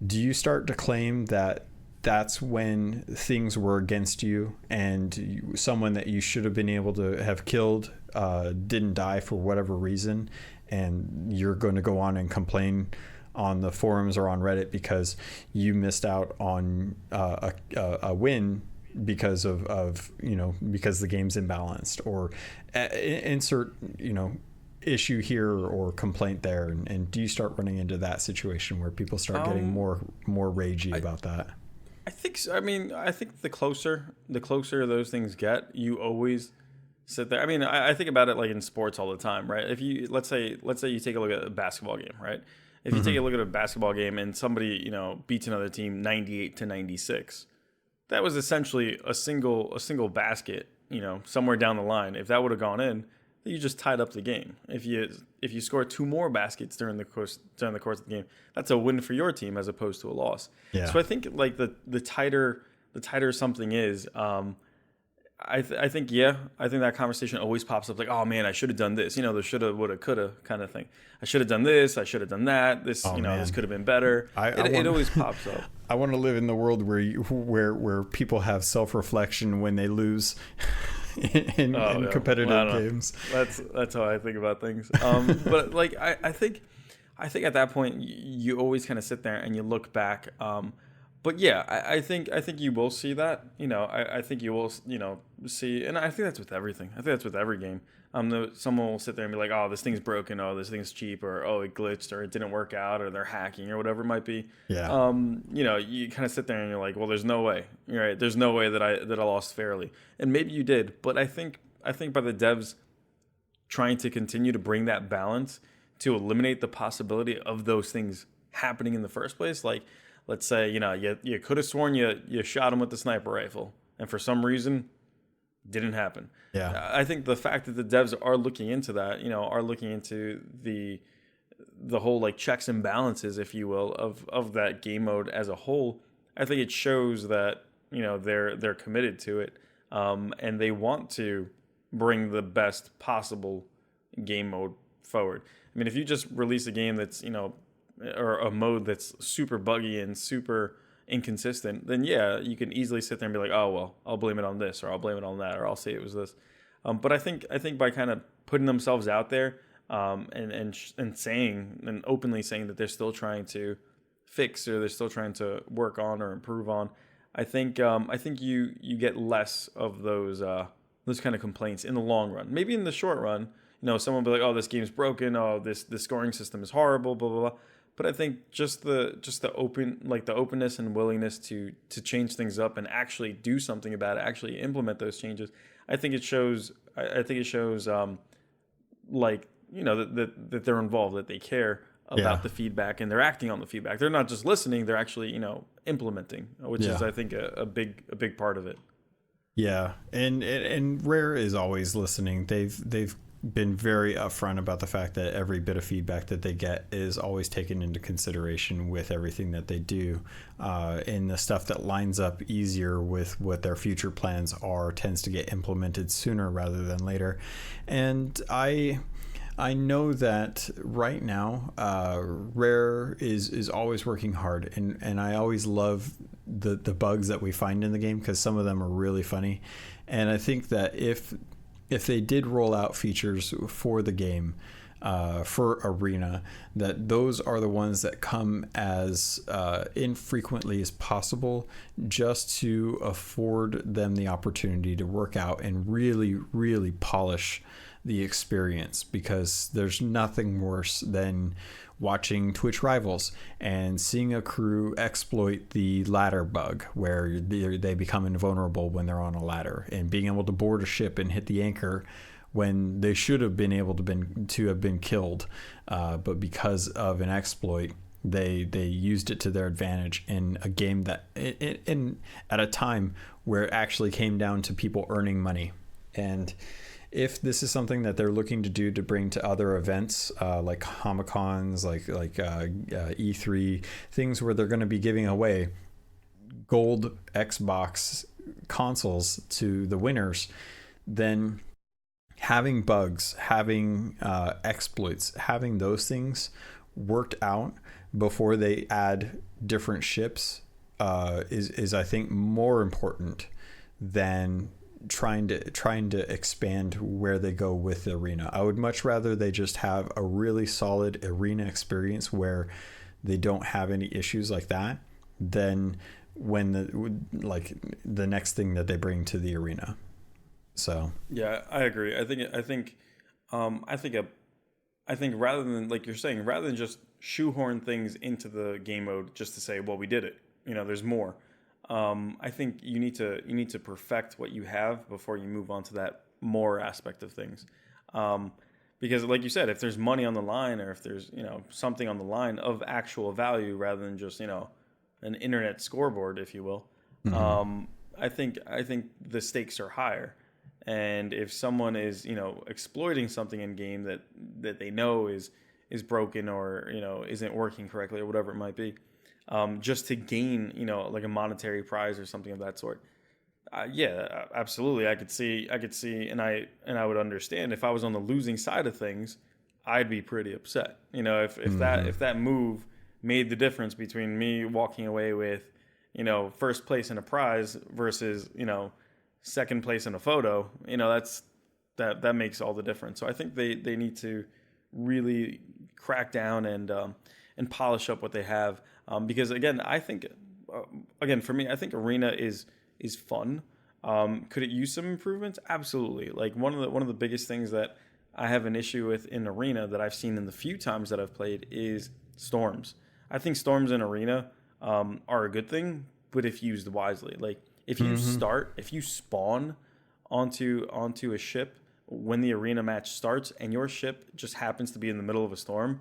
do you start to claim that that's when things were against you and someone that you should have been able to have killed didn't die for whatever reason, and you're going to go on and complain on the forums or on Reddit because you missed out on a win because of because the game's imbalanced, or insert issue here or complaint there, and do you start running into that situation where people start getting more ragey about that? I think so. I mean, I think the closer those things get, you always sit there. I mean, I think about it like in sports all the time, right? If you let's say you take a look at a basketball game, right? If you take a look at a basketball game and somebody beats another team 98-96. That was essentially a single basket, somewhere down the line. If that would have gone in, you just tied up the game. If you score 2 more baskets during the course of the game, that's a win for your team as opposed to a loss. Yeah. So I think like the tighter something is, I think that conversation always pops up like, oh man, I should have done this. The shoulda, woulda, coulda kind of thing. I should have done this. I should have done that. This, this could have been better. It always pops up. I want to live in the world where people have self-reflection when they lose in competitive games. That's how I think about things. But like I think at that point you always kind of sit there and you look back. But yeah, I think you will see that. I think you will see, and I think that's with everything. I think that's with every game. Someone will sit there and be like, oh, this thing's broken, oh, this thing's cheap, or oh, it glitched, or it didn't work out, or they're hacking, or whatever it might be. Yeah. You kind of sit there and you're like, well, there's no way. Right? There's no way that I lost fairly, and maybe you did, but I think by the devs trying to continue to bring that balance to eliminate the possibility of those things happening in the first place, like. Let's say, you could have sworn you shot him with the sniper rifle, and for some reason, didn't happen. Yeah. I think the fact that the devs are looking into that, are looking into the whole like checks and balances, if you will, of that game mode as a whole. I think it shows that they're committed to it, and they want to bring the best possible game mode forward. I mean, if you just release a game that's or a mode that's super buggy and super inconsistent, then yeah, you can easily sit there and be like, oh well, I'll blame it on this, or I'll blame it on that, or I'll say it was this. But I think by kind of putting themselves out there, and saying and openly saying that they're still trying to fix, or they're still trying to work on or improve on, I think you get less of those kind of complaints in the long run. Maybe in the short run, someone will be like, oh, this game's broken, oh, this scoring system is horrible, blah blah blah. But I think just the openness and willingness to change things up and actually do something about it, actually implement those changes. I think it shows. That they're involved, that they care about the feedback, and they're acting on the feedback. They're not just listening; they're actually implementing, which is I think a big part of it. Yeah, and Rare is always listening. They've been very upfront about the fact that every bit of feedback that they get is always taken into consideration with everything that they do, and the stuff that lines up easier with what their future plans are tends to get implemented sooner rather than later. And I know that right now Rare is always working hard, and I always love the bugs that we find in the game, because some of them are really funny. And I think that if they did roll out features for the game, for Arena, that those are the ones that come as infrequently as possible, just to afford them the opportunity to work out and really, really polish the experience. Because there's nothing worse than watching Twitch Rivals and seeing a crew exploit the ladder bug, where they become invulnerable when they're on a ladder, and being able to board a ship and hit the anchor when they should have been able to have been killed, but because of an exploit, they used it to their advantage in a game that at a time where it actually came down to people earning money. And if this is something that they're looking to do to bring to other events, like Comic-Cons, like E3, things where they're going to be giving away gold Xbox consoles to the winners, then having bugs, having exploits, having those things worked out before they add different ships is I think more important than trying to expand where they go with the Arena. I would much rather they just have a really solid Arena experience where they don't have any issues like that, than when the next thing that they bring to the Arena. So yeah, I agree. I think rather than, like you're saying, rather than just shoehorn things into the game mode just to say, well, we did it, there's more. I think you need to perfect what you have before you move on to that more aspect of things. Because like you said, if there's money on the line, or if there's, something on the line of actual value rather than just, an internet scoreboard, if you will, mm-hmm. I think the stakes are higher. And if someone is, exploiting something in game that they know is broken or, isn't working correctly or whatever it might be, just to gain, like a monetary prize or something of that sort. Yeah, absolutely. I could see, and I would understand if I was on the losing side of things, I'd be pretty upset. If that move made the difference between me walking away with, first place in a prize versus, second place in a photo, that makes all the difference. So I think they need to really crack down and polish up what they have. Because again, I think, for me, I think Arena is fun. Could it use some improvements? Absolutely. Like one of the biggest things that I have an issue with in Arena that I've seen in the few times that I've played is storms. I think storms in Arena are a good thing, but if used wisely. Like if you if you spawn onto a ship when the arena match starts and your ship just happens to be in the middle of a storm,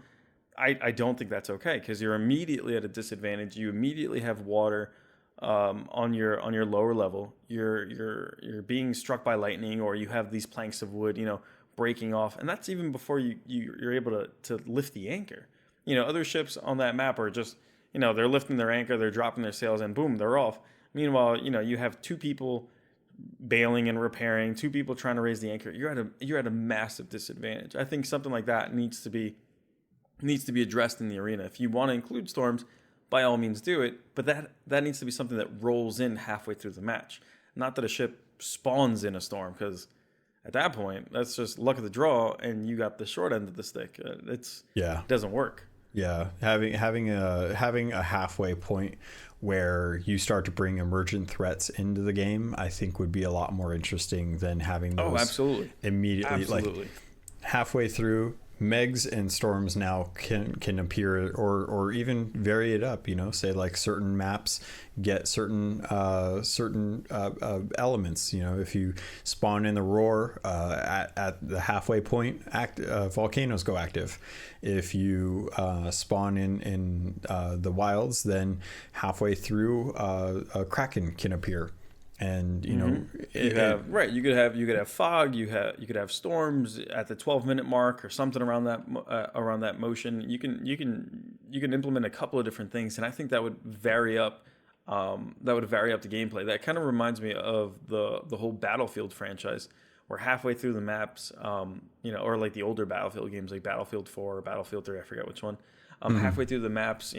I don't think that's okay, because you're immediately at a disadvantage. You immediately have water on your lower level. You're being struck by lightning, or you have these planks of wood, breaking off, and that's even before you're able to lift the anchor. Other ships on that map are just, they're lifting their anchor, they're dropping their sails, and boom, they're off. Meanwhile, you have two people bailing and repairing, two people trying to raise the anchor. You're at a massive disadvantage. I think something like that needs to be addressed in the arena. If you want to include storms, by all means do it, but that needs to be something that rolls in halfway through the match. Not that a ship spawns in a storm, because at that point, that's just luck of the draw, and you got the short end of the stick. It doesn't work. Yeah, having a halfway point where you start to bring emergent threats into the game, I think would be a lot more interesting than having those absolutely. Immediately. Absolutely. Like halfway through, Megs and storms now can appear, or even vary it up. Say like certain maps get certain elements. If you spawn in the roar at the halfway point, volcanoes go active. If you spawn in the wilds, then halfway through a kraken can appear. And you could have fog, you could have storms at the 12-minute mark or something around that motion. You can implement a couple of different things, and I think that would vary up the gameplay. That kind of reminds me of the whole Battlefield franchise, where halfway through the maps, or like the older Battlefield games like Battlefield 4 or Battlefield 3, I forget which one. Halfway through the maps,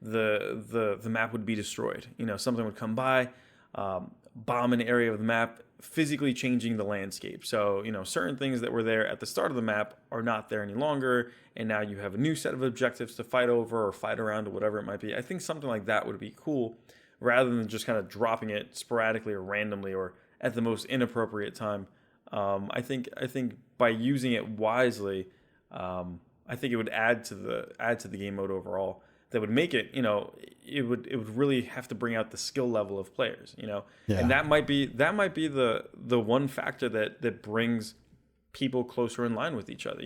the map would be destroyed. Something would come by, bomb an area of the map, physically changing the landscape. So, certain things that were there at the start of the map are not there any longer, and now you have a new set of objectives to fight over or fight around or whatever it might be. I think something like that would be cool, rather than just kind of dropping it sporadically or randomly or at the most inappropriate time. I think by using it wisely, I think it would add to the game mode overall. That would make it, it would really have to bring out the skill level of players, Yeah. And that might be the one factor that brings people closer in line with each other.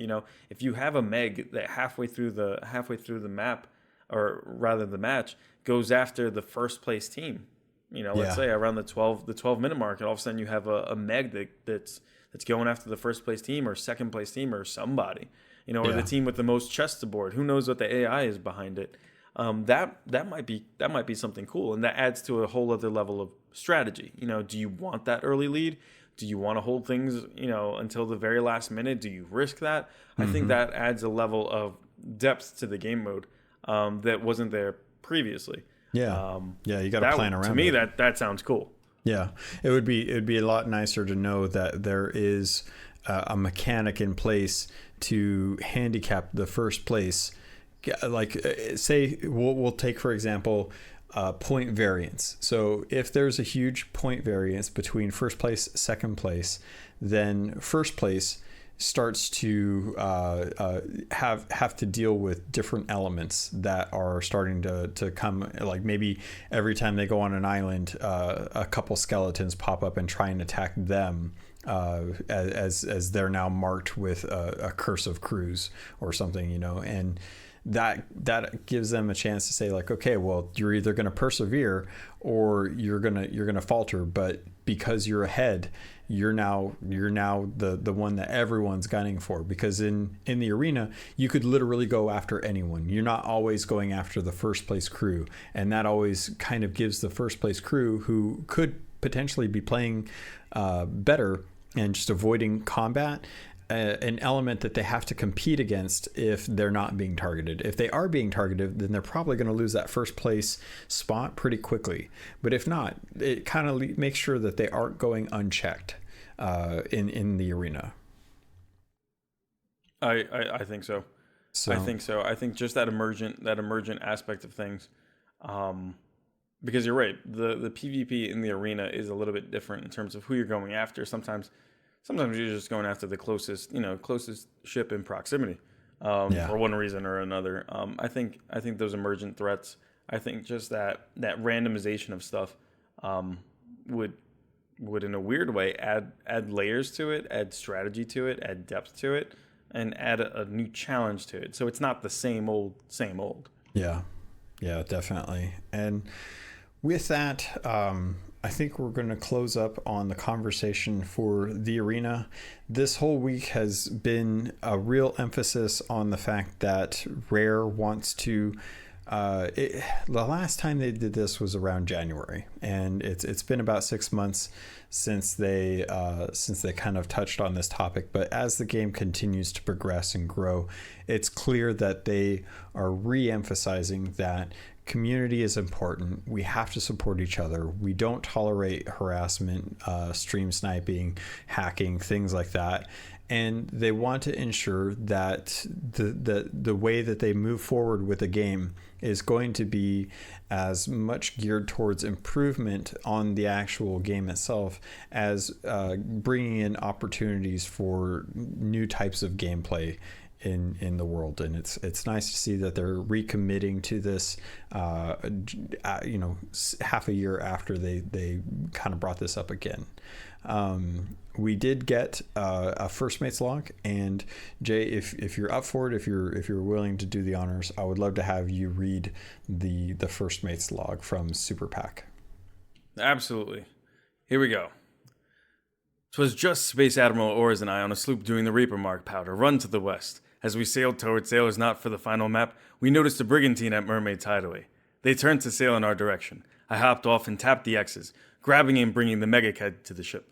If you have a Meg that halfway through the map, or rather the match, goes after the first place team, let's say around the 12-minute mark, and all of a sudden you have a Meg that's going after the first place team or second place team or somebody, or the team with the most chests aboard. Who knows what the AI is behind it? That might be something cool, and that adds to a whole other level of strategy. Do you want that early lead? Do you want to hold things, until the very last minute? Do you risk that? I think that adds a level of depth to the game mode that wasn't there previously. You got to plan around. To me, that sounds cool. Yeah, it would be a lot nicer to know that there is a mechanic in place to handicap the first place. Like say we'll take for example point variance. So if there's a huge point variance between first place, second place, then first place starts to have to deal with different elements that are starting to come. Like maybe every time they go on an island, a couple skeletons pop up and try and attack them. As they're now marked with a curse of crews or something, and that gives them a chance to say like, okay, well, you're either going to persevere or you're going to falter, but because you're ahead you're now the one that everyone's gunning for, because in the arena you could literally go after anyone. You're not always going after the first place crew, and that always kind of gives the first place crew, who could potentially be playing better and just avoiding combat, an element that they have to compete against if they're not being targeted. If they are being targeted, then they're probably going to lose that first place spot pretty quickly. But if not, it kind of makes sure that they aren't going unchecked in the arena. I think so. I think so. I think just that emergent aspect of things, because you're right. The PvP in the arena is a little bit different in terms of who you're going after. Sometimes you're just going after the closest ship in proximity, for one reason or another. I think those emergent threats, I think just that randomization of stuff, would in a weird way add layers to it, add strategy to it, add depth to it, and add a new challenge to it. So it's not the same old. Yeah, definitely. And with that, I think we're going to close up on the conversation for the arena. This whole week has been a real emphasis on the fact that Rare wants to. The last time they did this was around January, and it's been about 6 months since they kind of touched on this topic. But as the game continues to progress and grow, it's clear that they are re-emphasizing that community is important. We have to support each other. We don't tolerate harassment, stream sniping, hacking, things like that. And they want to ensure that the way that they move forward with the game is going to be as much geared towards improvement on the actual game itself as bringing in opportunities for new types of gameplay in the world. And it's nice to see that they're recommitting to this, half a year after they kind of brought this up again. We did get a first mate's log, and Jay, if you're up for it, if you're willing to do the honors, I would love to have you read the first mate's log from Super Pack. Absolutely. Here we go. 'Twas just Space Admiral Ors and I on a sloop doing the Reaper Mark powder run to the west. As we sailed toward Sailor's Knot for the final map, we noticed a brigantine at Mermaid Tideway. They turned to sail in our direction. I hopped off and tapped the X's, grabbing and bringing the mega keg to the ship.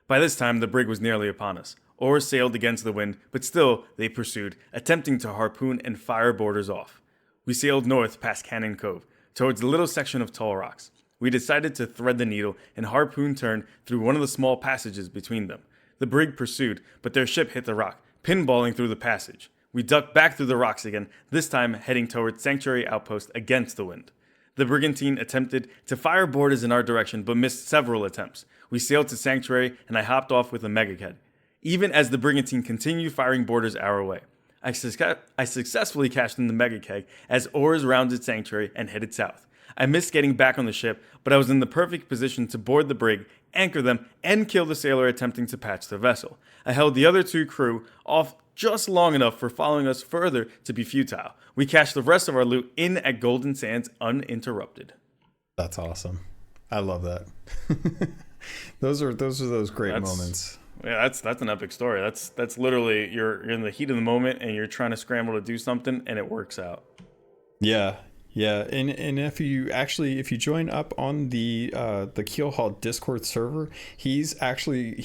By this time, the brig was nearly upon us. Oars sailed against the wind, but still they pursued, attempting to harpoon and fire boarders off. We sailed north past Cannon Cove, towards a little section of tall rocks. We decided to thread the needle and harpoon turn through one of the small passages between them. The brig pursued, but their ship hit the rock, pinballing through the passage. We ducked back through the rocks again, this time heading towards Sanctuary Outpost against the wind. The brigantine attempted to fire boarders in our direction, but missed several attempts. We sailed to Sanctuary, and I hopped off with a mega keg. Even as the brigantine continued firing boarders our way, I successfully cashed in the mega keg as Oars rounded Sanctuary and headed south. I missed getting back on the ship, but I was in the perfect position to board the brig, anchor them, and kill the sailor attempting to patch the vessel. I held the other two crew off just long enough for following us further to be futile. We cashed the rest of our loot in at Golden Sands uninterrupted. That's awesome. I love that. those are those great moments. Yeah, that's an epic story. That's literally you're in the heat of the moment and you're trying to scramble to do something and it works out. Yeah. Yeah, and if you join up on the Keelhauled Discord server, he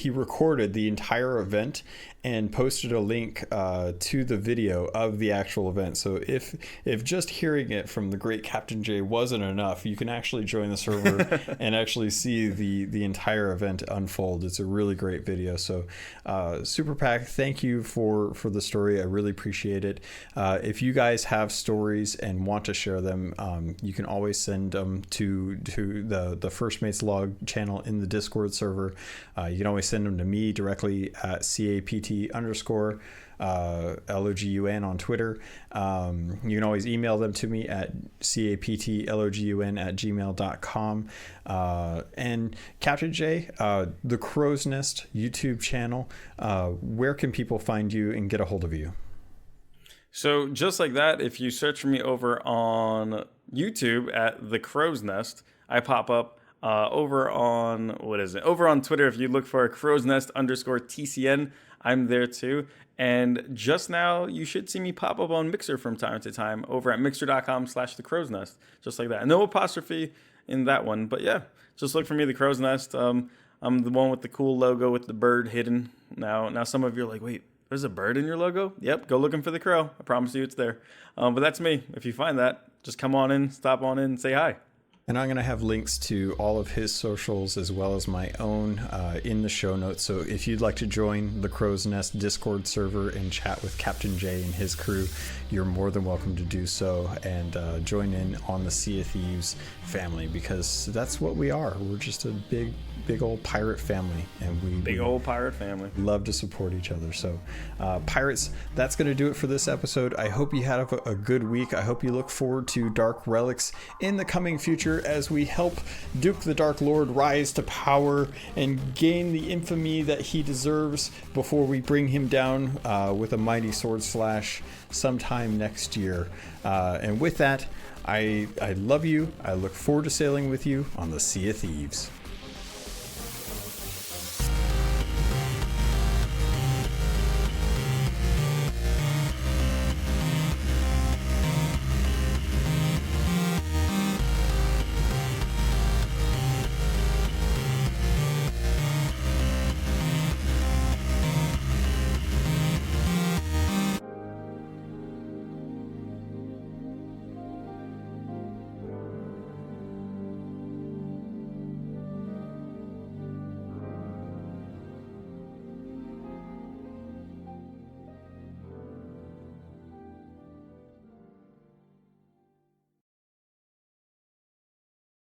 recorded the entire event and posted a link to the video of the actual event. So if just hearing it from the great Captain J wasn't enough, you can actually join the server and actually see the entire event unfold. It's a really great video. So Super Pack, thank you for the story. I really appreciate it. If you guys have stories and want to share them, you can always send them to the First Mates log channel in the Discord server. You can always send them to me directly at CAPT_LOGUN on Twitter. You can always email them to me at CAPTLOGUN@gmail.com. And Captain J, the Crow's Nest YouTube channel, where can people find you and get a hold of you? So just like that, if you search for me over on YouTube at The Crow's Nest, I pop up. over on over on Twitter. If you look for crow's nest _TCN, I'm there too. And just now, you should see me pop up on Mixer from time to time over at mixer.com/the crow's nest, just like that. No apostrophe in that one, but yeah, just look for me, the crow's nest. I'm the one with the cool logo with the bird hidden. Now some of you are like, wait, there's a bird in your logo? Yep, go looking for the crow. I promise you it's there. But that's me. If you find that, just come on in, stop on in, and say hi. And I'm going to have links to all of his socials as well as my own in the show notes. So if you'd like to join the Crow's Nest Discord server and chat with Captain Jay and his crew, you're more than welcome to do so and join in on the Sea of Thieves family, because that's what we are. We're just a big old pirate family, and we old pirate family love to support each other. So pirates, that's going to do it for this episode. I hope you had a good week. I hope you look forward to Dark Relics in the coming future as we help Duke the Dark Lord rise to power and gain the infamy that he deserves before we bring him down with a mighty sword slash sometime next year. And with that, I love you. I look forward to sailing with you on the Sea of Thieves.